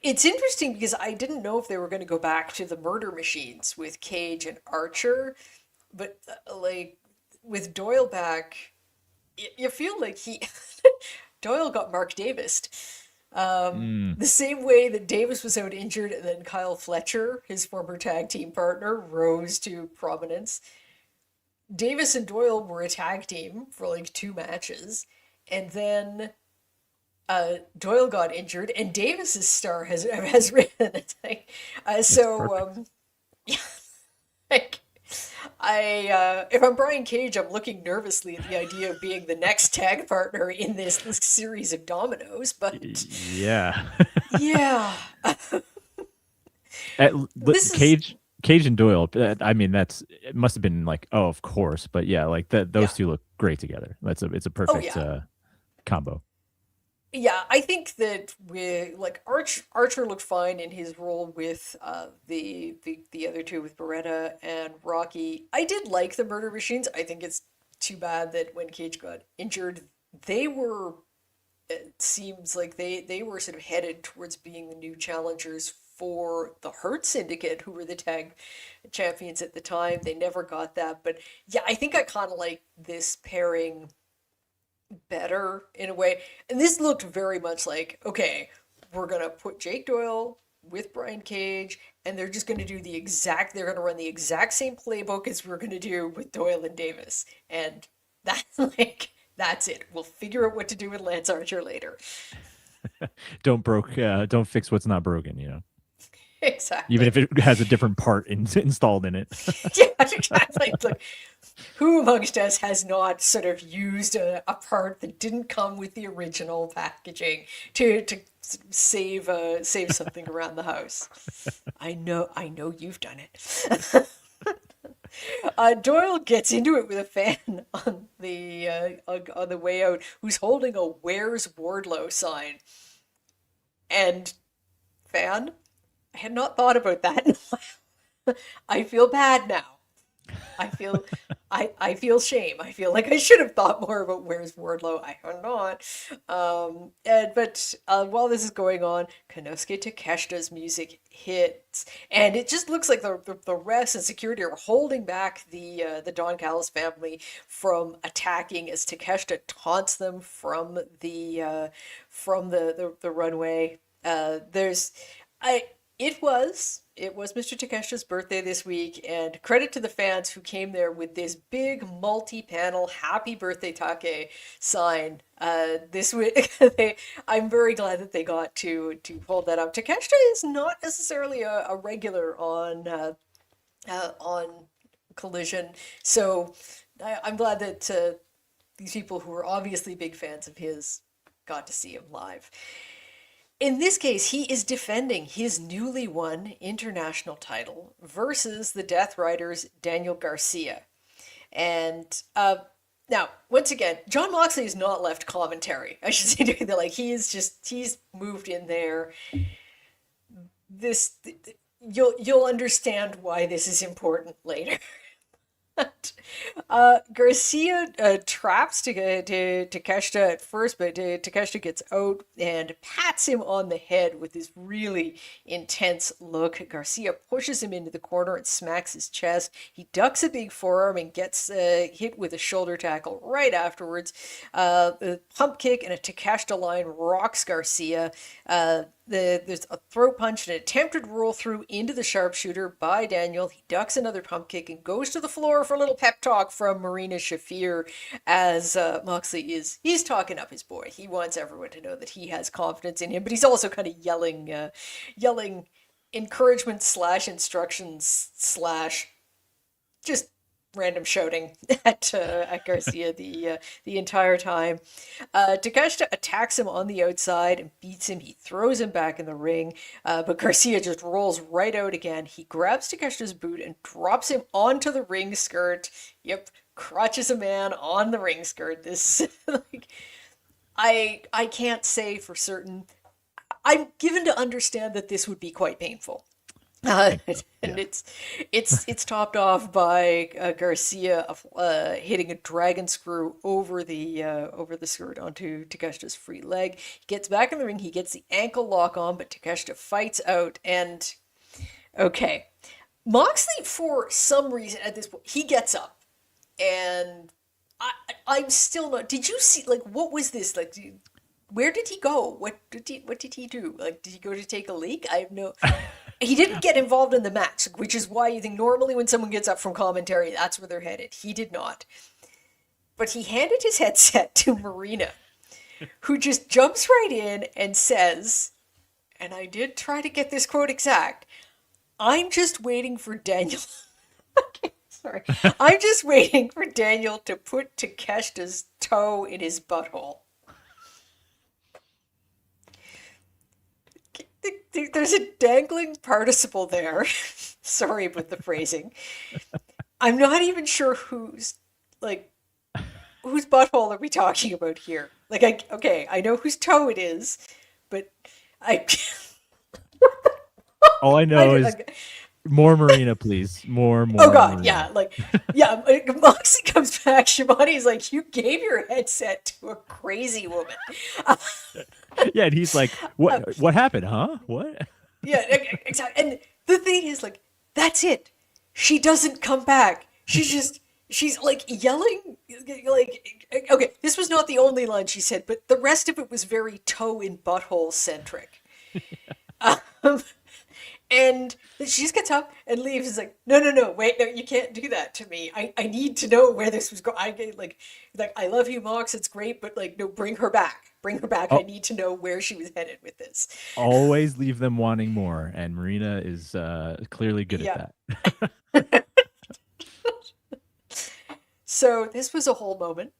it's interesting because I didn't know if they were going to go back to the murder machines with Cage and Archer, but like with Doyle back, you feel like he Doyle got Mark Davis. Mm, The same way that Davis was out injured, and then Kyle Fletcher, his former tag team partner, rose to prominence. Davis and Doyle were a tag team for like 2 matches, and then Doyle got injured, and Davis's star has risen. It's like, it's perfect. yeah, like if I'm Brian Cage, I'm looking nervously at the idea of being the next tag partner in this series of dominoes. But Yeah. yeah, At, this is Cage and Doyle. I mean, it must have been like, oh, of course, but yeah, like that. yeah. Those two look great together. It's a Oh perfect yeah. combo. Yeah, I think that Archer looked fine in his role with the other two with Barretta and Rocky. I did like the Murder Machines. I think it's too bad that when Cage got injured, they were it seems like they were sort of headed towards being the new challengers for the Hurt Syndicate, who were the tag champions at the time. They never got that, but yeah, I think I kind of like this pairing better in a way. And this looked very much like, okay, we're gonna put Jake Doyle with Brian Cage, and they're just gonna do they're gonna run the exact same playbook as we're gonna do with Doyle and Davis. And that's that's it. We'll figure out what to do with Lance Archer later. Don't fix what's not broken. Even Exactly. if it has a different part installed in it. Yeah, exactly. Like, who amongst us has not sort of used a part that didn't come with the original packaging to save something around the house? I know you've done it. Doyle gets into it with a fan on the way out, who's holding a "Where's Wardlow" sign. And fan, I had not thought about that. I feel bad now. I feel I feel shame. I feel like I should have thought more about where's Wardlow. I have not. But while this is going on, Konosuke Takeshita's music hits, and it just looks like the refs and security are holding back the Don Callis family from attacking as Takeshita taunts them from the runway. There's I it was Mr. Takeshita's birthday this week, and credit to the fans who came there with this big multi-panel "Happy Birthday Take" sign. This week, I'm very glad that they got to hold that up. Takeshita is not necessarily a regular on Collision, so I'm glad that these people who are obviously big fans of his got to see him live. In this case, he is defending his newly won international title versus the Death Riders' Daniel Garcia. And now, once again, John Moxley is not left commentary. I should say that, like, he's moved in there. This you'll understand why this is important later. Garcia traps to Takeshita at first, but Takeshita gets out and pats him on the head with this really intense look. Garcia pushes him into the corner and smacks his chest. He ducks a big forearm and gets hit with a shoulder tackle right afterwards. A pump kick and a Takeshita line rocks Garcia. There's a throat punch and an attempted roll through into the sharpshooter by Daniel. He ducks another pump kick and goes to the floor for a little pep talk from Marina Shafir as Moxley he's talking up his boy. He wants everyone to know that he has confidence in him, but he's also kind of yelling encouragement slash instructions slash just random shouting at Garcia the entire time. Takeshita attacks him on the outside and beats him. He throws him back in the ring, but Garcia just rolls right out again. He grabs Takeshita's boot and drops him onto the ring skirt. Yep, crotches a man on the ring skirt. This like I can't say for certain. I'm given to understand that this would be quite painful. And And yeah. it's topped off by Garcia hitting a dragon screw over the skirt onto Takeshita's free leg. He gets back in the ring. He gets the ankle lock on, but Takeshita fights out. And okay, Moxley, for some reason at this point, he gets up, and I'm still not. Did you see, like, what was this like? Where did he go? What did he do? Like, did he go to take a leak? I have no. He didn't get involved in the match, which is why you think normally when someone gets up from commentary, that's where they're headed. He did not. But he handed his headset to Marina, who just jumps right in and says, and I did try to get this quote exact, I'm just waiting for Daniel. Okay, sorry. I'm just waiting for Daniel to put Takeshita's toe in his butthole. There's a dangling participle there. Sorry about the phrasing. I'm not even sure like, whose butthole are we talking about here? Like, okay, I know whose toe it is, but I, all I I, know is more Marina, please. More, oh more God, Marina. yeah, Moxley comes back. Shivani's like, you gave your headset to a crazy woman. Yeah, and he's like, What happened, huh? What? Yeah, exactly. And the thing is, like, that's it. She doesn't come back. She's like yelling, like, okay, this was not the only line she said, but the rest of it was very toe in butthole centric. Um, and she just gets up and leaves. It's like, no, wait, no, you can't do that to me. I need to know where this was going. Like, I love you, Mox. It's great, but like, no, bring her back. Bring her back. I Oh, need to know where she was headed with this. always leave them wanting more, and Marina is clearly good at Yeah. that. So this was a whole moment.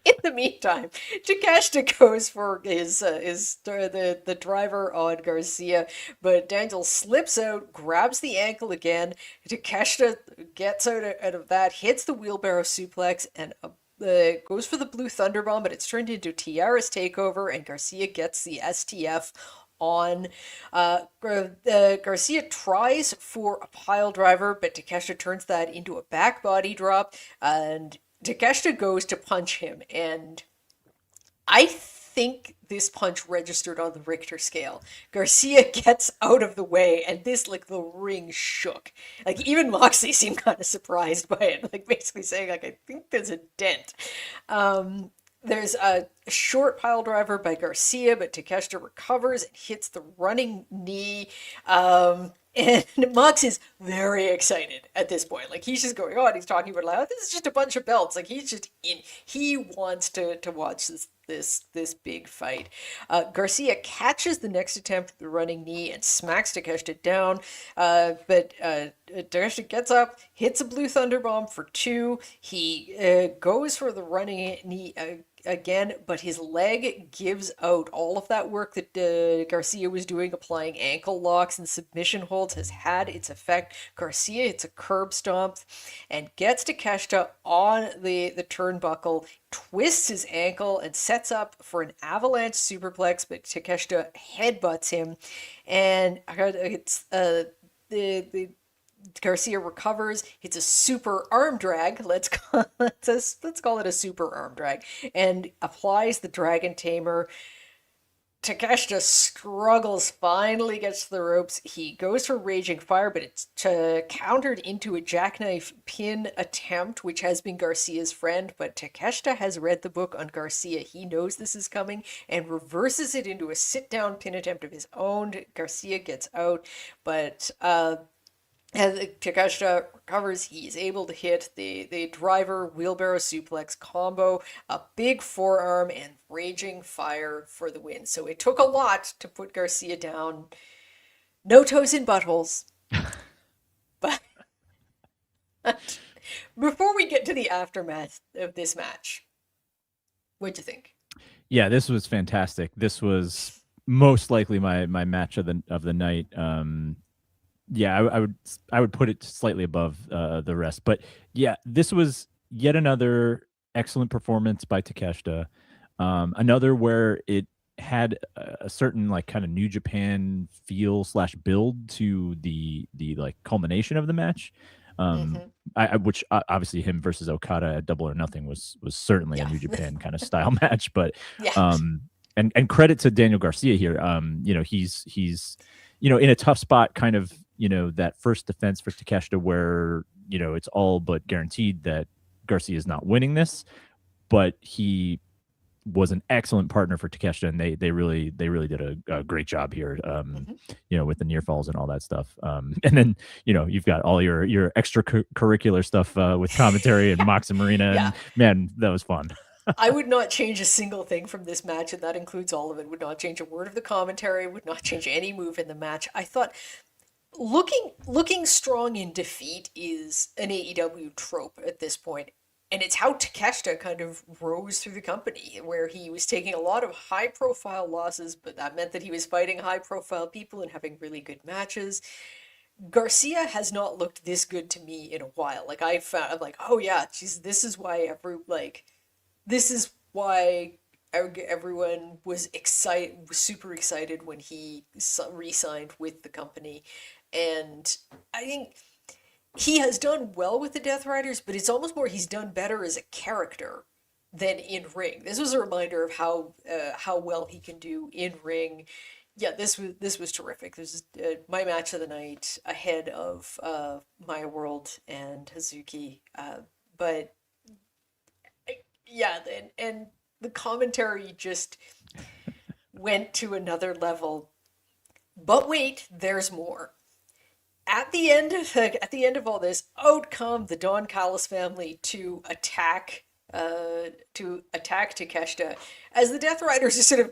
In the meantime, Takeshita goes for the driver on Garcia, but Daniel slips out, grabs the ankle again. Takeshita gets out of that, hits the wheelbarrow suplex, and goes for the blue thunderbomb, but it's turned into Tiara's takeover, and Garcia gets the STF on. Garcia tries for a pile driver, but Takeshita turns that into a back body drop, and Takeshita goes to punch him, and I think this punch registered on the Richter scale. Garcia gets out of the way, and this, like, the ring shook. Like, even Moxley seemed kind of surprised by it, like, basically saying, like, I think there's a dent. There's a short pile driver by Garcia, but Takeshita recovers and hits the running knee. And Mox is very excited at this point. Like, he's just going on. He's talking about, like, oh, this is just a bunch of belts. Like, he's just in. He wants to watch this big fight. Garcia catches the next attempt at the running knee and smacks Takeshita down. But Takeshita gets up, hits a blue thunderbomb for two. He goes for the running knee again, but his leg gives out. All of that work that Garcia was doing, applying ankle locks and submission holds, has had its effect. Garcia hits a curb stomp and gets Takeshita on the turnbuckle, twists his ankle, and sets up for an avalanche superplex, but Takeshita headbutts him, and it's the Garcia recovers. It's a super arm drag. Let's call it a super arm drag, and applies the Dragon Tamer. Takeshita struggles, finally gets to the ropes. He goes for Raging Fire, but it's countered into a jackknife pin attempt, which has been Garcia's friend. But Takeshita has read the book on Garcia. He knows this is coming and reverses it into a sit-down pin attempt of his own. Garcia gets out, but as Takeshita recovers, he's able to hit the driver wheelbarrow suplex combo, a big forearm, and Raging Fire for the win. So it took a lot to put Garcia down. No toes in buttholes. But before we get to the aftermath of this match, what'd you think? Yeah, this was fantastic. This was most likely my match of the night. Yeah, I would put it slightly above the rest, but yeah, this was yet another excellent performance by Takeshita. Another where it had a certain like kind of New Japan feel slash build to the like culmination of the match. Um, Hmm. which obviously him versus Okada at Double or Nothing was certainly a Yeah. New Japan kind of style match, but Yeah. um, and credit to Daniel Garcia here. You know, he's you know in a tough spot, kind of that first defense for Takeshita where it's all but guaranteed that Garcia is not winning this, but he was an excellent partner for Takeshita, and they really did a great job here. Hmm. With the near falls and all that stuff. And then you've got all your extracurricular stuff with commentary and Mox and Marina, Yeah. and man, that was fun. I would not change a single thing from this match, and that includes all of it. Would not change a word of the commentary, would not change any move in the match. I thought looking strong in defeat is an AEW trope at this point. And it's how Takeshita kind of rose through the company, where he was taking a lot of high profile losses, but that meant that he was fighting high profile people and having really good matches. Garcia has not looked this good to me in a while. Like I'm like, oh yeah, geez, this is why everyone was excited, was super excited when he re-signed with the company, and I think he has done well with the Death Riders, but it's almost more he's done better as a character than in ring. This was a reminder of how well he can do in ring. Yeah, this was terrific. This is my match of the night ahead of My World and Hazuki. But yeah, and the commentary just went to another level. But wait, there's more. At the end of all this, out come the Don Callis family to attack Takeshita as the Death Riders are sort of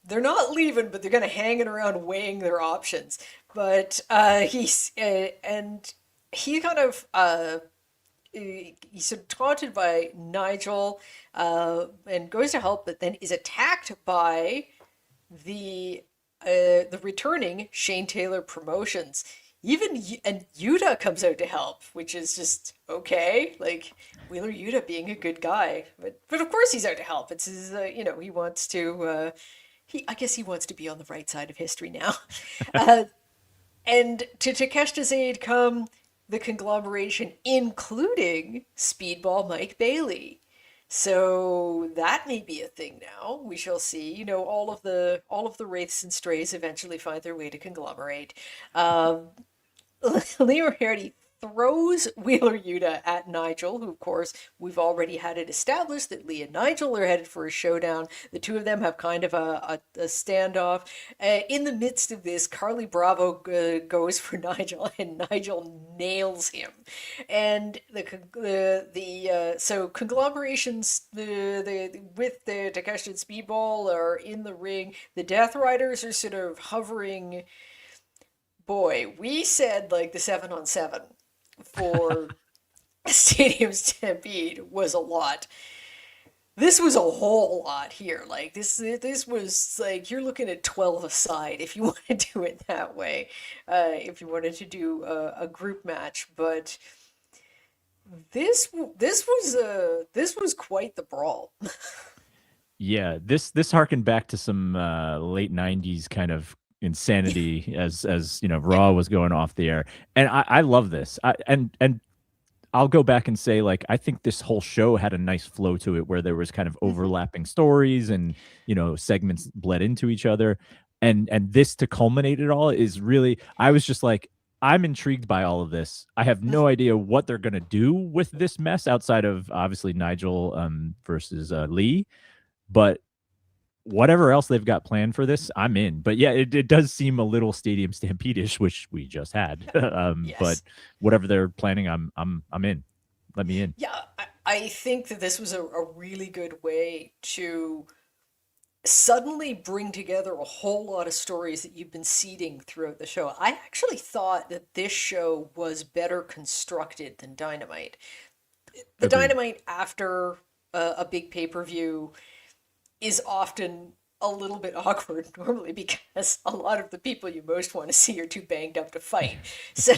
they're not leaving, but they're kind of hanging around weighing their options. But and he kind of he's sort of taunted by Nigel and goes to help, but then is attacked by the returning Shane Taylor Promotions. And Yuta comes out to help, which is just okay. Like Wheeler Yuta being a good guy, but of course he's out to help. It's his he wants to he I guess he wants to be on the right side of history now. Uh, and to Takeshita's aid come the conglomeration, including Speedball Mike Bailey. So that may be a thing now. We shall see. All of the wraiths and strays eventually find their way to conglomerate. Um, Lee Moriarty throws Wheeler Yuta at Nigel, who, of course, we've already had it established that Lee and Nigel are headed for a showdown. The two of them have kind of a standoff. In the midst of this, Carly Bravo goes for Nigel, and Nigel nails him. And so conglomerations with the Takeshita and Speedball are in the ring. The Death Riders are sort of hovering. Boy, we said like the 7-on-7 for Stadium Stampede was a lot. This was a whole lot here. Like this was like you're looking at 12 aside if you want to do it that way. If you wanted to do a group match, but this was quite the brawl. Yeah, this harkened back to some late '90s kind of insanity as Yeah. Raw was going off the air, and I love this. And I'll go back and say, like, I think this whole show had a nice flow to it where there was kind of Hmm. overlapping stories and segments bled into each other, and this to culminate it all is really, I was just like, I'm intrigued by all of this. I have no idea what they're gonna do with this mess outside of obviously Nigel versus Lee, but whatever else they've got planned for this, I'm in. But yeah, it does seem a little Stadium Stampede-ish, which we just had. But Yes. whatever they're planning, I'm in. Let me in. Yeah, I think that this was a really good way to suddenly bring together a whole lot of stories that you've been seeding throughout the show. I actually thought that this show was better constructed than Dynamite. The Agreed. Dynamite after a big pay-per-view is often a little bit awkward normally because a lot of the people you most want to see are too banged up to fight. So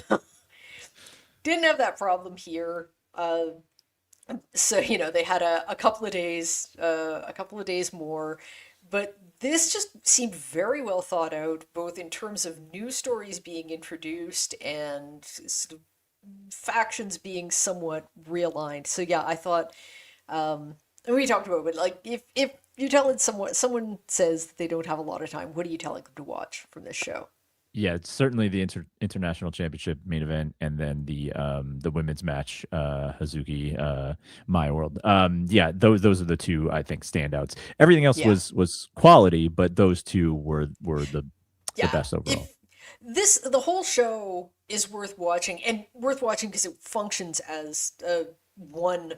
didn't have that problem here. So they had a couple of days more, But this just seemed very well thought out, both in terms of new stories being introduced and sort of factions being somewhat realigned. So yeah, I thought, and we talked about it, but like if you're telling someone says that they don't have a lot of time, what are you telling them to watch from this show? Yeah, it's certainly the international championship main event, and then the women's match, Hazuki, My World. Yeah, those are the two I think standouts. Everything else Yeah. was quality, but those two were the Yeah, best overall. if the whole show is worth watching, and worth watching because it functions as one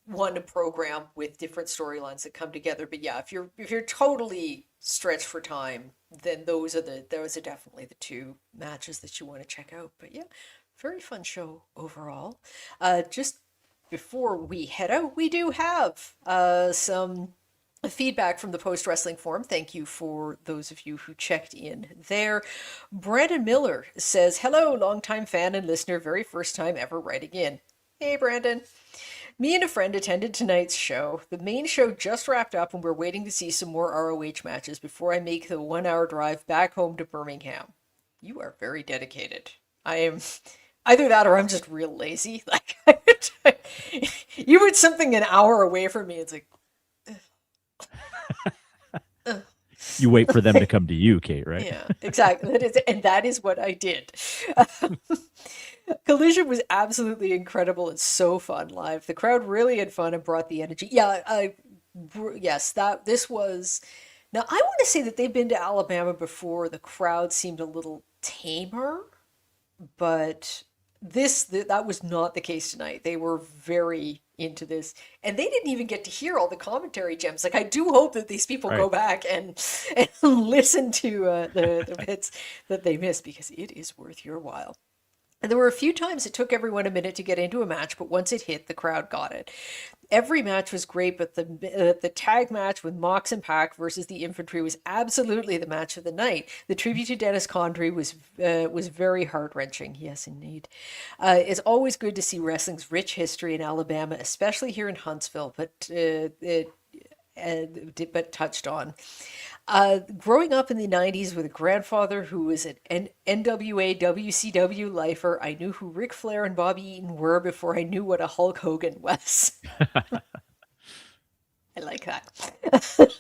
one program with different storylines that come together. But yeah, if you're totally stretched for time, then those are definitely the two matches that you want to check out. But yeah, very fun show overall. Just before we head out, we do have some feedback from the Post Wrestling Forum. Thank you for those of you who checked in there. Brandon Miller says, "Hello, longtime fan and listener, very first time ever writing in." Hey, Brandon. Me and a friend attended tonight's show. The main show just wrapped up, and we're waiting to see some more ROH matches before I make the 1 hour drive back home to Birmingham. You are very dedicated. I am either that or I'm just real lazy. Like, you put something an hour away from me, it's like, You wait for them to come to you, Kate, right? yeah, exactly. And that is what I did. Collision was absolutely incredible and so fun live. The crowd really had fun and brought the energy. Yeah, yes, that this was. Now I want to say that they've been to Alabama before. The crowd seemed a little tamer, but that was not the case tonight. They were very into this, and they didn't even get to hear all the commentary gems. Like I do hope that these people Right. go back and listen to the bits that they missed because it is worth your while. And there were a few times it took everyone a minute to get into a match, but once it hit, the crowd got it. Every match was great, but the tag match with Mox and Pac versus the Infantry was absolutely the match of the night. The tribute to Dennis Condrey was very heart wrenching. Yes, indeed. It's always good to see wrestling's rich history in Alabama, especially here in Huntsville, but touched on. Growing up in the 90s with a grandfather who was an NWA WCW lifer, I knew who Ric Flair and Bobby Eaton were before I knew what a Hulk Hogan was. I like that.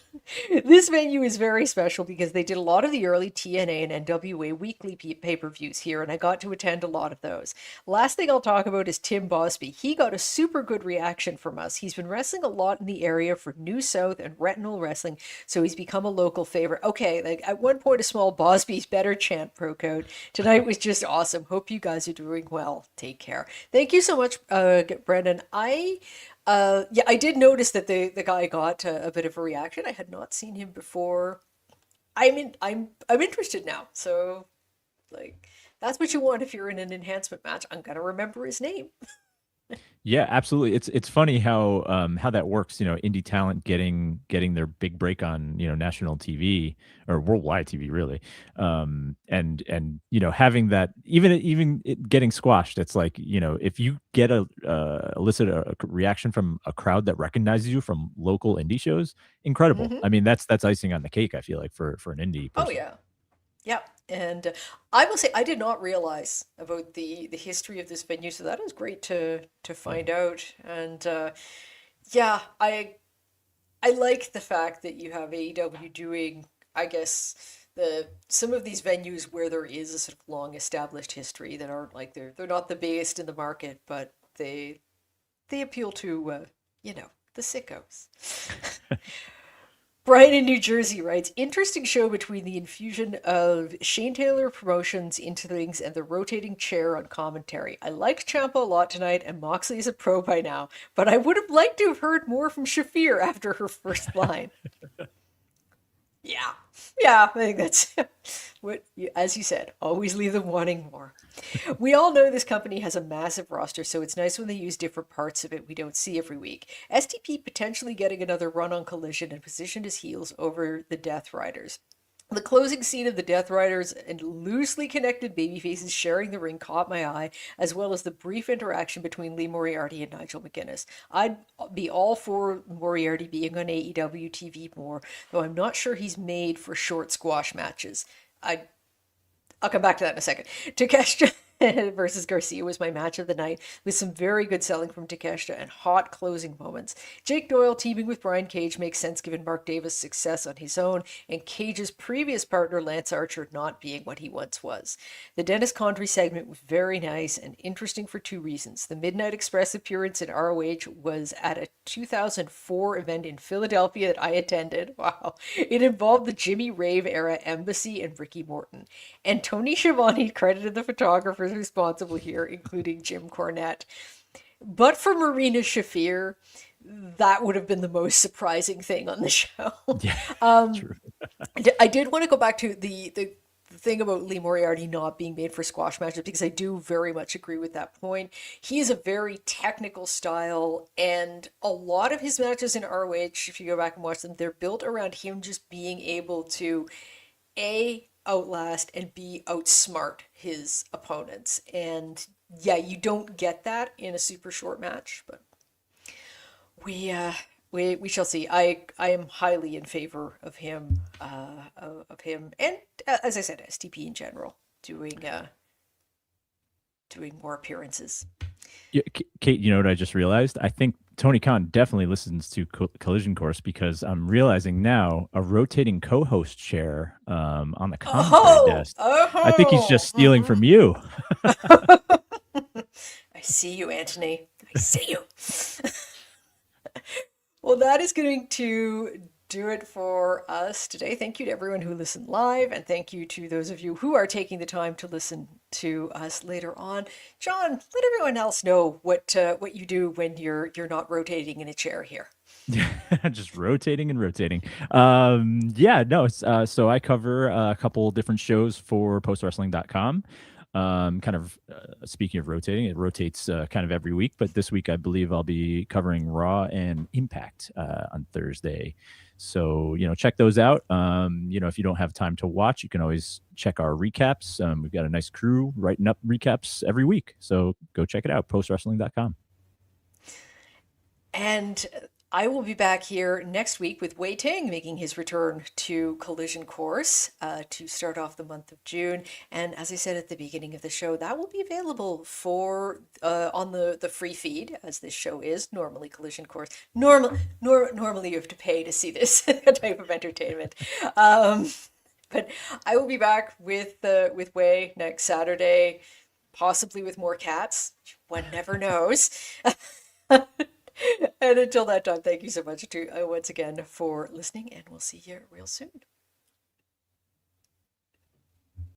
This venue is very special because they did a lot of the early TNA and NWA weekly pay-per-views here, and I got to attend a lot of those. Last thing I'll talk about is Tim Bosby. He got a super good reaction from us. He's been wrestling a lot in the area for New South and Retinal Wrestling, so he's become a local favorite. Okay, like at one point a small Bosby's better chant broke out. Tonight was just awesome. Hope you guys are doing well. Take care. Thank you so much, Brendan. Yeah, I did notice that the guy got a bit of a reaction. I had not seen him before. I'm interested now. So like that's what you want if you're in an enhancement match. I'm gonna remember his name. Yeah, absolutely. It's funny how that works. You know, indie talent getting their big break on national TV or worldwide TV, really. And having that even it getting squashed. It's like if you get elicit a reaction from a crowd that recognizes you from local indie shows, incredible. Hmm. I mean, that's icing on the cake. I feel like for an indie Oh person. yeah. Yeah, and I will say I did not realize about the history of this venue, so that is great to find out. And yeah, I like the fact that you have AEW doing, I guess, the some of these venues where there is a sort of long established history that aren't like they're not the biggest in the market, but they appeal to the sickos. Brian in New Jersey writes, interesting show between the infusion of Shane Taylor promotions into things and the rotating chair on commentary. I liked Ciampa a lot tonight, and Moxley is a pro by now, but I would have liked to have heard more from Shafir after her first line. Yeah, yeah, I think that's as you said, always leave them wanting more. We all know this company has a massive roster, so it's nice when they use different parts of it we don't see every week. STP potentially getting another run on Collision and positioned as heels over the Death Riders. The closing scene of the Death Riders and loosely connected babyfaces sharing the ring caught my eye, as well as the brief interaction between Lee Moriarty and Nigel McGuinness. I'd be all for Moriarty being on AEW TV more, though I'm not sure he's made for short squash matches. I'll come back to that in a second. Takeshita versus Garcia was my match of the night, with some very good selling from Takeshita and hot closing moments. Jake Doyle teaming with Brian Cage makes sense given Mark Davis' success on his own and Cage's previous partner Lance Archer not being what he once was. The Dennis Condrey segment was very nice and interesting for two reasons. The Midnight Express appearance in ROH was at a 2004 event in Philadelphia that I attended. Wow. It involved the Jimmy Rave era Embassy and Ricky Morton. And Tony Schiavone credited the photographers responsible here, including Jim Cornette. But for Marina Shafir, that would have been the most surprising thing on the show. Yeah, true. I did want to go back to the thing about Lee Moriarty not being made for squash matches because I do very much agree with that point. He is a very technical style, and a lot of his matches in ROH, if you go back and watch them, they're built around him just being able to A, outlast, and B, outsmart his opponents. And yeah, you don't get that in a super short match, but we we shall see. I am highly in favor of him, and as I said, STP in general doing more appearances. Yeah, Kate, you know what I just realized? I think Tony Khan definitely listens to Collision Course because I'm realizing now a rotating co-host chair on the commentary desk. I think he's just stealing from you. I see you, Anthony. I see you. Well, that is going to do it for us today. Thank you to everyone who listened live, and thank you to those of you who are taking the time to listen to us later on. John, let everyone else know what you do when you're not rotating in a chair here. Just rotating and rotating. Yeah, no, so I cover a couple different shows for postwrestling.com. Kind of speaking of rotating, it rotates kind of every week, but this week I believe I'll be covering Raw and Impact on Thursday. So, check those out. If you don't have time to watch, you can always check our recaps. We've got a nice crew writing up recaps every week. So go check it out, postwrestling.com. And I will be back here next week with Wei Ting making his return to Collision Course to start off the month of June. And as I said at the beginning of the show, that will be available for on the free feed, as this show is normally Collision Course. Normally you have to pay to see this type of entertainment. But I will be back with Wei next Saturday, possibly with more cats. One never knows. And until that time, thank you so much to once again for listening, and we'll see you real soon.